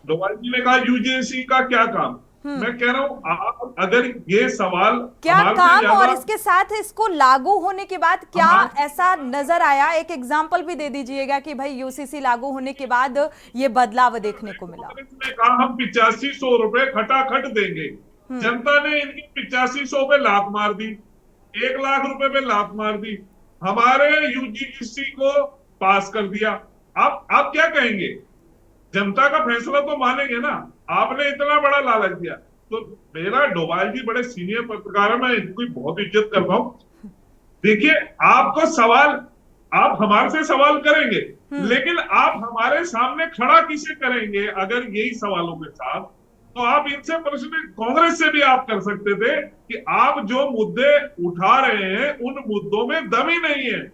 डोभाल जी ने कहा यूजीसी का क्या काम। मैं कह रहा हूँ, आप अगर ये सवाल क्या काम, और इसके साथ इसको लागू होने के बाद क्या ऐसा नजर आया? एक एग्जांपल भी दे दीजिएगा कि भाई यूसीसी लागू होने के बाद ये बदलाव देखने को मिला। इसने कहा हम 8500 रुपए खटाखट देंगे, जनता ने इनकी 8500 पे लात मार दी, 1 लाख रुपए पे लात मार दी, हमारे यूजीसी को पास कर दिया। आप क्या कहेंगे? जनता का फैसला तो मानेंगे ना। आपने इतना बड़ा लालच दिया। तो मेरा डोभाल जी बड़े सीनियर पत्रकार है, मैं इनकी बहुत इज्जत करता हूं। देखिए, आपको सवाल, आप हमारे से सवाल करेंगे, लेकिन आप हमारे सामने खड़ा किसे करेंगे? अगर यही सवालों के साथ, तो आप इनसे प्रश्न कांग्रेस से भी आप कर सकते थे कि आप जो मुद्दे उठा रहे हैं उन मुद्दों में दम ही नहीं है।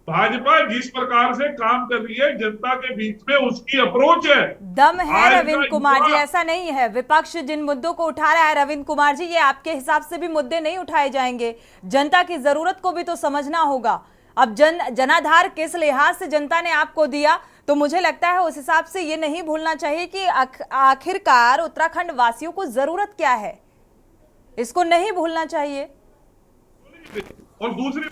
भाजपा जिस प्रकार से काम कर रही है जनता के बीच में, उसकी अप्रोच है, दम है रविंद्र कुमार जी, ऐसा नहीं है। विपक्ष जिन मुद्दों को उठा रहा है रविंद्र कुमार जी, ये आपके हिसाब से भी मुद्दे नहीं उठाए जाएंगे। जनता की जरूरत को भी तो समझना होगा। अब जनाधार किस लिहाज से जनता ने आपको दिया, तो मुझे लगता है उस हिसाब से ये नहीं भूलना चाहिए कि आखिरकार उत्तराखंड वासियों को जरूरत क्या है, इसको नहीं भूलना चाहिए। और दूसरी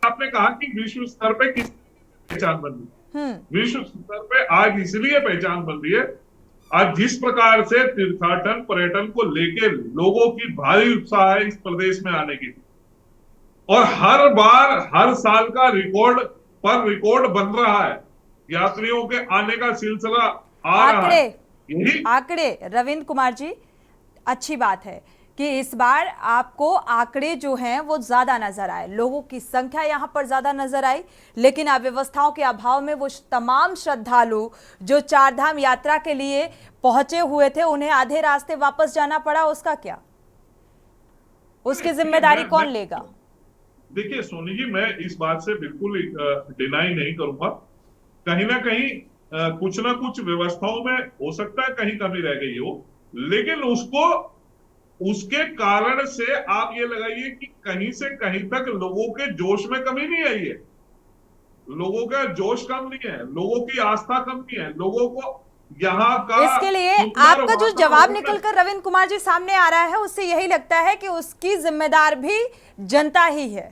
आपने कहा कि विश्व स्तर पे किस पहचान बन रही, विश्व स्तर पे आज इसलिए पहचान बन रही है, आज जिस प्रकार से तीर्थाटन पर्यटन को लेके लोगों की भारी उत्साह है इस प्रदेश में आने की, और हर बार हर साल का रिकॉर्ड पर रिकॉर्ड बन रहा है। यात्रियों के आने का सिलसिला आ रहा है। यही आंकड़े रविंद्र कुमार जी, अच्छी बात है कि इस बार आपको आंकड़े जो हैं वो ज्यादा नजर आए, लोगों की संख्या यहां पर ज्यादा नजर आई, लेकिन अव्यवस्थाओं के अभाव में वो तमाम श्रद्धालु जो चारधाम यात्रा के लिए पहुंचे हुए थे उन्हें आधे रास्ते वापस जाना पड़ा। उसका क्या, उसकी जिम्मेदारी कौन लेगा? देखिए सोनी जी, मैं इस बात से बिल्कुल डिनाई नहीं करूंगा। कहीं ना कहीं कुछ ना कुछ व्यवस्थाओं में हो सकता है कहीं कमी रह गई हो, लेकिन उसके कारण से आप ये लगाइए कि कहीं से कहीं तक लोगों के जोश में कमी नहीं आई है। लोगों का जोश कम नहीं है, लोगों की आस्था कम नहीं है, लोगों को यहाँ का इसके लिए आपका जो जवाब निकलकर रविंद्र कुमार जी सामने आ रहा है उससे यही लगता है कि उसकी जिम्मेदार भी जनता ही है।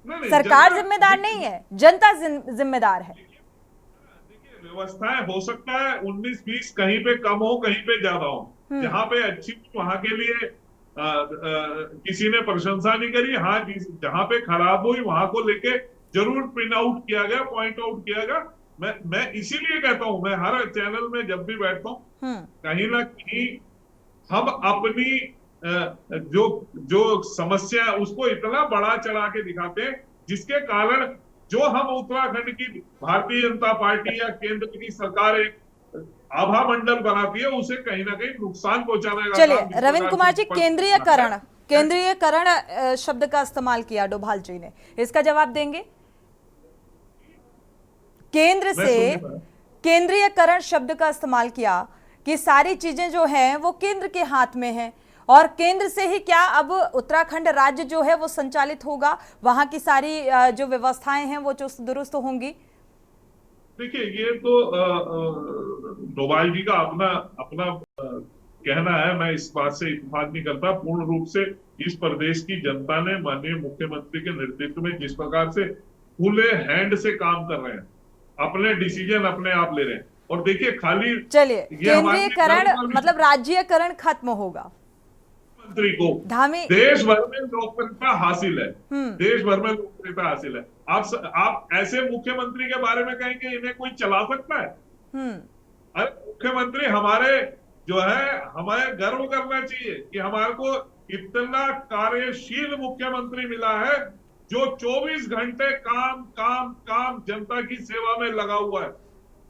सरकार जिम्मेदार नहीं है, जनता जिम्मेदार है। देखिए व्यवस्थाएं हो सकता है 19-20 कहीं पे कम हो कहीं पे ज्यादा हो, जहाँ पे अच्छी वहां के लिए किसी ने प्रशंसा नहीं करी। हाँ, जहाँ पे खराब हुई वहां को लेके जरूर पिन आउट किया गया, पॉइंट आउट किया गया। मैं इसीलिए कहता हूं, मैं हर चैनल में जब भी बैठता हूं कहीं ना कहीं हम अपनी जो समस्या है उसको इतना बड़ा चढ़ा के दिखाते हैं, जिसके कारण जो हम उत्तराखंड की भारतीय जनता पार्टी या केंद्र की सरकार एक आभा मंडल बनाती है, उसे कहीं ना कहीं नुकसान पहुंचाने का। चलिए रविंद्र कुमार जी, केंद्रीयकरण शब्द का इस्तेमाल किया डोभाल जी ने, इसका जवाब देंगे? केंद्र से केंद्रीयकरण शब्द का इस्तेमाल किया कि सारी चीजें जो हैं वो केंद्र के हाथ में हैं, और केंद्र से ही क्या अब उत्तराखंड राज्य जो है वो संचालित होगा, वहां की सारी जो व्यवस्थाएं हैं वो चुस्त दुरुस्त होंगी? देखिए ये तो डोभाल जी का अपना कहना है, मैं इस बात से इत्तेफाक नहीं करता। पूर्ण रूप से इस प्रदेश की जनता ने माननीय मुख्यमंत्री के नेतृत्व में जिस प्रकार से खुले हैंड से काम कर रहे हैं, अपने डिसीजन अपने आप ले रहे हैं। और देखिए खाली चलिए केंद्रीयकरण मतलब राज्यकरण खत्म होगा, मंत्री को देश भर में लोकप्रियता हासिल है, देश भर में लोकप्रियता हासिल है। आप ऐसे मुख्यमंत्री के बारे में कहेंगे इन्हें कोई चला सकता है? अरे मुख्यमंत्री हमारे जो है, हमें गर्व करना चाहिए कि हमारे को इतना कार्यशील मुख्यमंत्री मिला है जो 24 घंटे काम जनता की सेवा में लगा हुआ है।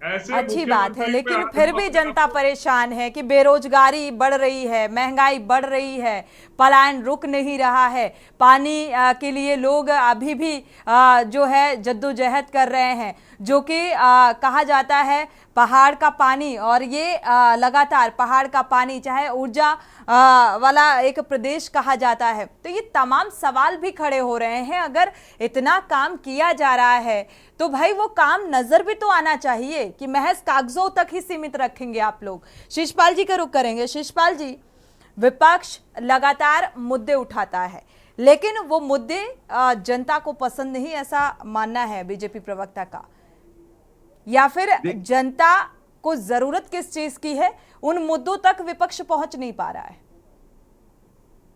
ऐसे अच्छी बात है, लेकिन फिर भी जनता परेशान है कि बेरोजगारी बढ़ रही है, महंगाई बढ़ रही है, पलायन रुक नहीं रहा है, पानी के लिए लोग अभी भी जो है जद्दोजहद कर रहे हैं, जो कि कहा जाता है पहाड़ का पानी, और ये लगातार पहाड़ का पानी चाहे ऊर्जा वाला एक प्रदेश कहा जाता है। तो ये तमाम सवाल भी खड़े हो रहे हैं। अगर इतना काम किया जा रहा है तो भाई वो काम नजर भी तो आना चाहिए कि महज कागजों तक ही सीमित रखेंगे आप लोग। शिषपाल जी का रुख करेंगे। शिषपाल जी, विपक्ष लगातार मुद्दे उठाता है, लेकिन वो मुद्दे जनता को पसंद नहीं, ऐसा मानना है बीजेपी प्रवक्ता का, या फिर जनता को जरूरत किस चीज की है, उन मुद्दों तक विपक्ष पहुंच नहीं पा रहा है?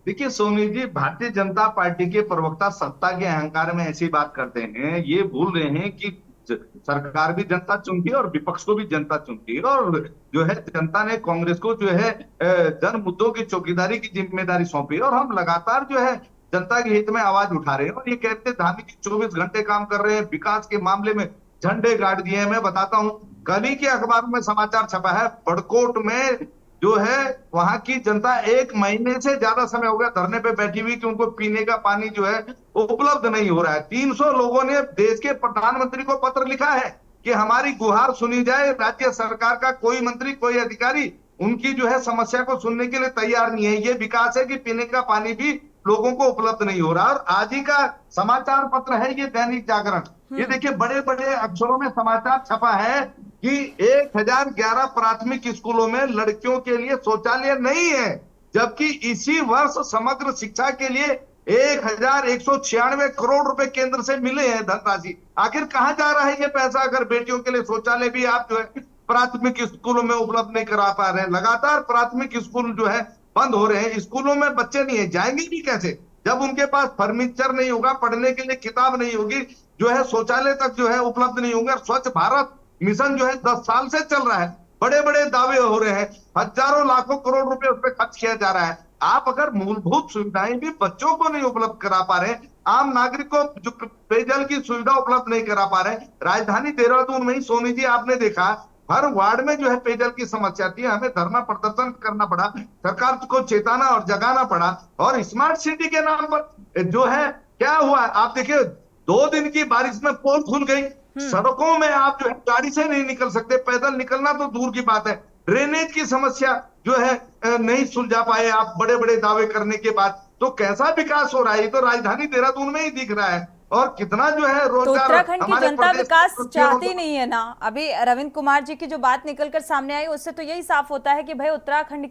देखिए सोनी जी, भारतीय जनता पार्टी के प्रवक्ता सत्ता के अहंकार में ऐसी बात करते हैं, ये भूल रहे हैं कि सरकार भी जनता चुनती है और विपक्ष को भी जनता चुनती है, और जो है जनता ने कांग्रेस को जो है जन मुद्दों की चौकीदारी की जिम्मेदारी सौंपी, और हम लगातार जो है जनता के हित में आवाज उठा रहे हैं। और ये कहते धामी जी 24 घंटे काम कर रहे हैं, विकास के मामले में झंडे गाड़ दिए हैं। मैं बताता हूं, कल ही के अखबार में समाचार छपा है, बड़कोट में जो है वहां की जनता 1 महीने से ज्यादा समय हो गया धरने पे बैठी हुई कि उनको पीने का पानी जो है उपलब्ध नहीं हो रहा है। 300 लोगों ने देश के प्रधानमंत्री को पत्र लिखा है कि हमारी गुहार सुनी जाए। राज्य सरकार का कोई मंत्री, कोई अधिकारी उनकी जो है समस्या को सुनने के लिए तैयार नहीं है। ये विकास है कि पीने का पानी भी लोगों को उपलब्ध नहीं हो रहा। और आज ही का समाचार पत्र है ये दैनिक जागरण, ये देखिए बड़े बड़े अक्षरों में समाचार छपा है कि 1011 प्राथमिक स्कूलों में लड़कियों के लिए शौचालय नहीं है, जबकि इसी वर्ष समग्र शिक्षा के लिए 1196 करोड़ रुपए केंद्र से मिले हैं धनराशि। आखिर कहां जा रहा है ये पैसा, अगर बेटियों के लिए शौचालय भी आप जो है प्राथमिक स्कूलों में उपलब्ध नहीं करा पा रहे हैं? लगातार प्राथमिक स्कूल जो है बंद हो रहे हैं, स्कूलों में बच्चे नहीं है, जाएंगे भी कैसे जब उनके पास फर्नीचर नहीं होगा, पढ़ने के लिए किताब नहीं होगी, जो है शौचालय तक जो है उपलब्ध नहीं होंगे। और स्वच्छ भारत मिशन जो है 10 साल से चल रहा है, बड़े बड़े दावे हो रहे हैं, हजारों लाखों करोड़ रुपए उस पर खर्च किया जा रहा है। आप अगर मूलभूत सुविधाएं भी बच्चों को नहीं उपलब्ध करा पा रहे, आम नागरिक को जो पेयजल की सुविधा उपलब्ध नहीं करा पा रहे, राजधानी देहरादून में ही सोनी जी आपने देखा हर वार्ड में जो है पेयजल की समस्या थी, हमें धरना प्रदर्शन करना पड़ा, सरकार को चेताना और जगाना पड़ा। और स्मार्ट सिटी के नाम पर जो है क्या हुआ, आप देखिए 2 दिन की बारिश में पोल खुल गई, सड़कों में आप जो है गाड़ी से नहीं निकल सकते, पैदल निकलना तो दूर की बात है। ड्रेनेज की समस्या जो है नहीं सुलझा पाए आप बड़े बड़े दावे करने के बाद। तो कैसा विकास हो रहा है, ये तो राजधानी देहरादून में ही दिख रहा है। और कितना जो है तो रोजगार उत्तराखंड की हमारे जनता प्रदेश विकास में चाहती नहीं है ना। अभी रविंद्र कुमार जी की जो बात निकलकर सामने आई उससे तो यही साफ होता है कि भाई उत्तराखंड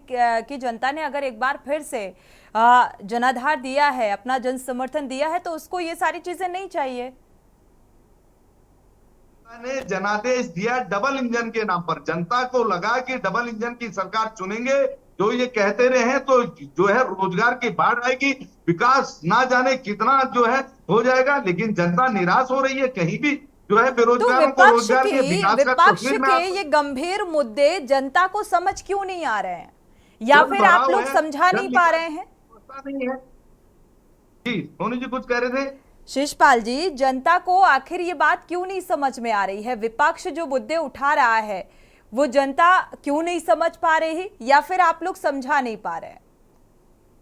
की जनता ने अगर एक बार फिर से जनाधार दिया है, अपना जन समर्थन दिया है, तो उसको ये सारी चीजें नहीं चाहिए। ने जनादेश दिया डबल इंजन के नाम पर, जनता को लगा कि डबल इंजन की सरकार चुनेंगे, जो ये कहते रहे हैं तो जो है रोजगार की बाढ़ आएगी, विकास ना जाने कितना जो है हो जाएगा। लेकिन जनता निराश हो रही है, कहीं भी जो है तो बेरोजगारों को रोजगार के विकास का विपक्ष तस्वीर में के ये गंभीर मुद्दे जनता को समझ क्यों नहीं आ रहे हैं, या फिर आप लोग समझा नहीं पा रहे हैं? नहीं है जी, सोनी जी कुछ कह रहे थे। शिषपाल जी, जनता को आखिर ये बात क्यों नहीं समझ में आ रही है? विपक्ष जो मुद्दे उठा रहा है वो जनता क्यों नहीं समझ पा रही, या फिर आप लोग समझा नहीं पा रहे हैं?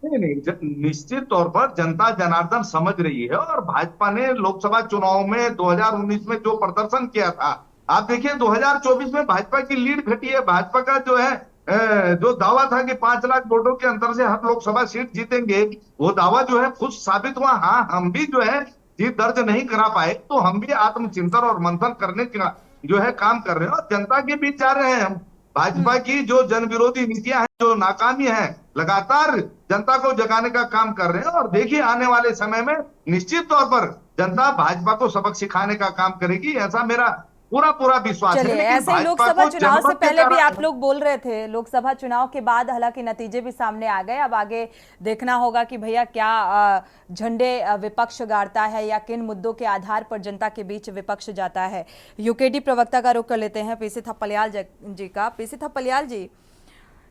नहीं, निश्चित तौर पर जनता जनार्दन समझ रही है। और भाजपा ने लोकसभा चुनाव में 2019 में जो प्रदर्शन किया था, आप देखिए 2024 में भाजपा की लीड घटी है। भाजपा का जो है जो दावा था कि 5 लाख वोटों के अंतर से हर लोकसभा सीट जीतेंगे, वो दावा जो है खुद साबित हुआ। हाँ, हम भी जो है जीत दर्ज नहीं करा पाए, तो हम भी आत्मचिंतन और मंथन करने का जो है काम कर रहे हैं और जनता के बीच जा रहे हैं हम। भाजपा की जो जन विरोधी नीतियां हैं, जो नाकामी है, लगातार जनता को जगाने का काम कर रहे हैं। और देखिए आने वाले समय में निश्चित तौर पर जनता भाजपा को सबक सिखाने का काम करेगी, ऐसा मेरा पूरा विश्वास है। चलिए, ऐसे ही लोकसभा चुनाव से पहले भी आप लोग बोल रहे थे, लोकसभा चुनाव के बाद हालांकि नतीजे भी सामने आ गए। अब आगे देखना होगा कि भैया क्या झंडे विपक्ष गाड़ता है या किन मुद्दों के आधार पर जनता के बीच विपक्ष जाता है। यूकेडी प्रवक्ता का रुख कर लेते हैं पीसी थपलियाल जी का। पीसी थपलियाल जी,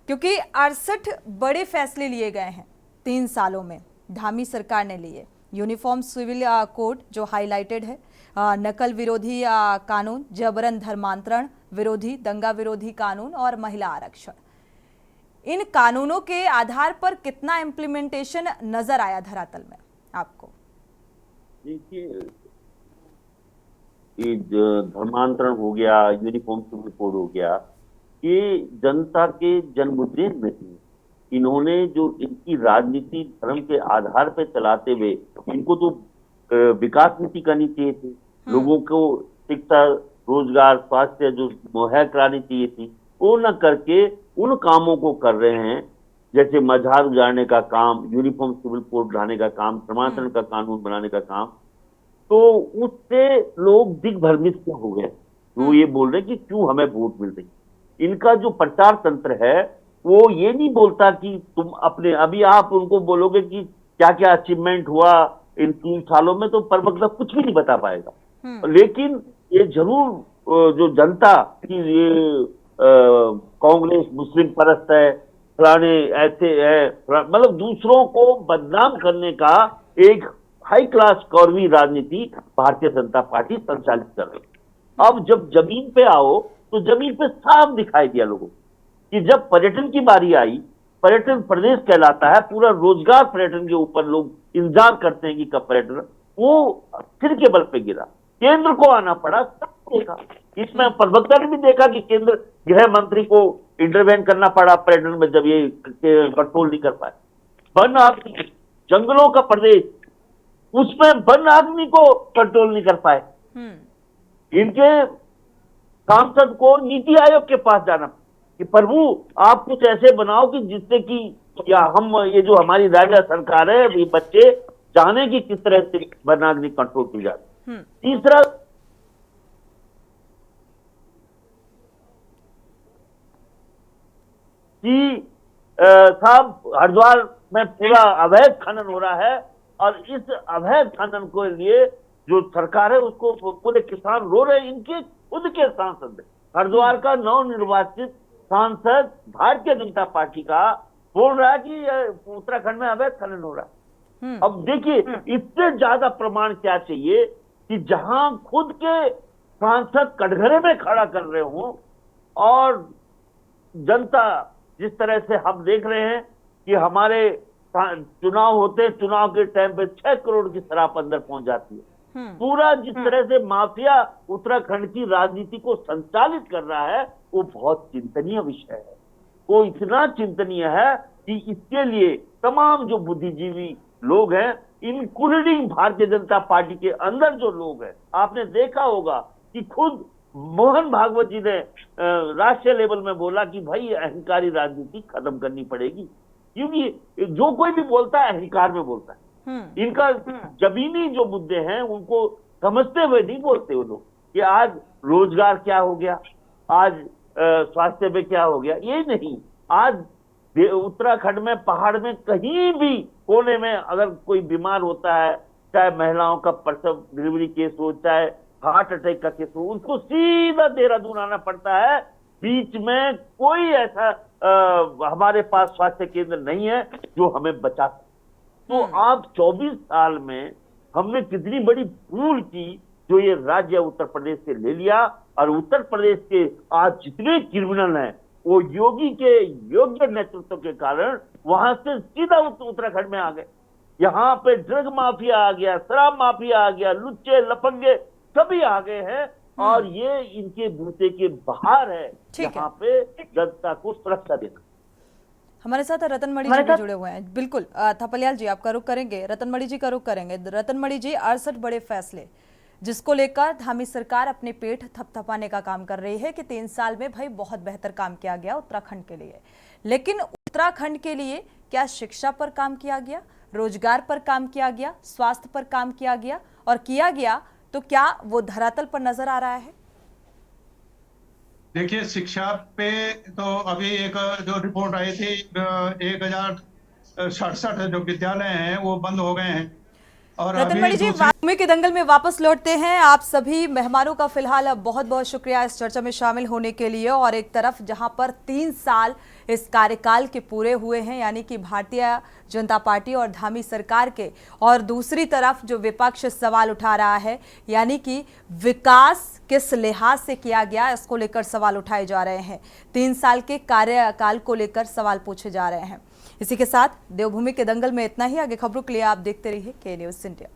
क्योंकि 68 बड़े फैसले लिए गए हैं 3 सालों में, धामी सरकार ने लिए। यूनिफॉर्म सिविल कोड जो हाईलाइटेड है, नकल विरोधी कानून, जबरन धर्मांतरण विरोधी, दंगा विरोधी कानून और महिला आरक्षण। इन कानूनों के आधार पर कितना इम्प्लीमेंटेशन नजर आया धरातल में आपको? देखिए, ये धर्मांतरण हो गया, यूनिफॉर्म सिविल कोड हो गया, ये जनता के जन्मदिन नहीं। इन्होंने जो इनकी राजनीति धर्म के आधार पर चलाते हुए, इनको तो विकास नीति करनी चाहिए थी, लोगों को शिक्षा, रोजगार, स्वास्थ्य जो मुहैया करानी चाहिए थी, वो न करके उन कामों को कर रहे हैं, जैसे मझार उजाड़ने का काम, यूनिफॉर्म सिविल कोड लाने का काम, धर्मांतरण का कानून बनाने का काम। तो उससे लोग दिग्भ्रमित हो गए। वो ये बोल रहे कि क्यों हमें वोट मिल रही। इनका जो प्रचार तंत्र है वो ये नहीं बोलता कि तुम अपने, अभी आप उनको बोलोगे कि क्या क्या अचीवमेंट हुआ इन 3 सालों में, तो प्रवक्ता कुछ भी नहीं बता पाएगा। लेकिन ये जरूर जो जनता की ये कांग्रेस मुस्लिम परस्त है, फलाने ऐसे है, मतलब दूसरों को बदनाम करने का एक हाई क्लास कौरवी राजनीति भारतीय जनता पार्टी संचालित कर रही है। अब जब जमीन पे आओ तो जमीन पे साफ दिखाई दिया लोगों कि जब पर्यटन की बारी आई, पर्यटन प्रदेश कहलाता है, पूरा रोजगार पर्यटन के ऊपर लोग इंतजार करते हैं कि कब पर्यटन, वो फिर के बल पे गिरा, केंद्र को आना पड़ा। सब देखा, इसमें प्रवक्ता ने भी देखा कि केंद्र गृह मंत्री को इंटरवेन करना पड़ा पर्यटन में, जब ये कंट्रोल नहीं कर पाए। वन आदमी, जंगलों का प्रदेश, उसमें वन आदमी को कंट्रोल नहीं कर पाए। इनके सांसद को नीति आयोग के पास जाना कि प्रभु आप कुछ ऐसे बनाओ कि जिससे कि या हम ये जो हमारी राज्य सरकार है, ये बच्चे जाने की किस तरह से वन नागरिक कंट्रोल की जाए। तीसरा, कि साहब हरिद्वार में पूरा अवैध खनन हो रहा है और इस अवैध खनन के लिए जो सरकार है उसको पूरे किसान रो रहे हैं। इनके खुद के सांसद, हरिद्वार का नवनिर्वाचित सांसद भारतीय जनता पार्टी का बोल रहा है कि उत्तराखंड में अवैध खनन हो रहा है। अब देखिए, इससे ज्यादा प्रमाण क्या चाहिए कि जहां खुद के सांसद कटघरे में खड़ा कर रहे हो और जनता, जिस तरह से हम देख रहे हैं कि हमारे चुनाव होते, चुनाव के टाइम पे 6 करोड़ की शराब अंदर पहुंच जाती है। पूरा जिस तरह से माफिया उत्तराखंड की राजनीति को संचालित कर रहा है, वो बहुत चिंतनीय विषय है। वो इतना चिंतनीय है कि इसके लिए तमाम जो बुद्धिजीवी लोग हैं, इंक्लूडिंग भारतीय जनता पार्टी के अंदर जो लोग हैं, आपने देखा होगा कि खुद मोहन भागवत जी ने राष्ट्रीय लेवल में बोला कि भाई अहंकारी राजनीति खत्म करनी पड़ेगी, क्योंकि जो कोई भी बोलता है अहंकार में बोलता है। इनका जमीनी जो मुद्दे हैं उनको समझते हुए नहीं बोलते वो लोग कि आज रोजगार क्या हो गया, आज स्वास्थ्य में क्या हो गया। ये नहीं, आज उत्तराखंड में पहाड़ में कहीं भी कोने में अगर कोई बीमार होता है, चाहे महिलाओं का प्रसव डिलीवरी केस हो, चाहे हार्ट अटैक का केस हो, उसको सीधा देहरादून आना पड़ता है। बीच में कोई ऐसा हमारे पास स्वास्थ्य केंद्र नहीं है जो हमें बचा सके। तो आप 24 साल में हमने कितनी बड़ी भूल की जो ये राज्य उत्तर प्रदेश से ले लिया, और उत्तर प्रदेश के आज जितने क्रिमिनल हैं वो योगी के योग्य नेतृत्व के कारण वहां से सीधा उत्तराखंड में आ गए। यहाँ पे ड्रग माफिया आ गया, शराब माफिया आ गया, लुच्चे लफंगे सभी आ गए हैं, और ये इनके बूते के बाहर है यहाँ पे जनता को सुरक्षा देना। हमारे साथ रतनमणि जी भी जुड़े हुए हैं। बिल्कुल, थपलियाल जी आपका रुख करेंगे, रतनमणि जी का रुख करेंगे। रतनमणि जी, 68 बड़े फैसले जिसको लेकर धामी सरकार अपने पेट थपथपाने का काम कर रही है कि 3 साल में भाई बहुत बेहतर काम किया गया उत्तराखंड के लिए, लेकिन उत्तराखंड के लिए क्या शिक्षा पर काम किया गया, रोजगार पर काम किया गया, स्वास्थ्य पर काम किया गया, और किया गया तो क्या वो धरातल पर नजर आ रहा है? देखिए, शिक्षा पे तो अभी एक जो रिपोर्ट आई थी, 1067 जो विद्यालय हैं वो बंद हो गए हैं। और रतनमणि जी, भूमि के दंगल में वापस लौटते हैं। आप सभी मेहमानों का फिलहाल बहुत बहुत शुक्रिया इस चर्चा में शामिल होने के लिए। और एक तरफ जहां पर 3 साल इस कार्यकाल के पूरे हुए हैं, यानी कि भारतीय जनता पार्टी और धामी सरकार के, और दूसरी तरफ जो विपक्ष सवाल उठा रहा है, यानी कि विकास किस लिहाज से किया गया, इसको लेकर सवाल उठाए जा रहे हैं। 3 साल के कार्यकाल को लेकर सवाल पूछे जा रहे हैं। इसी के साथ देवभूमि के दंगल में इतना ही। आगे खबरों के लिए आप देखते रहिए के न्यूज़ इंडिया।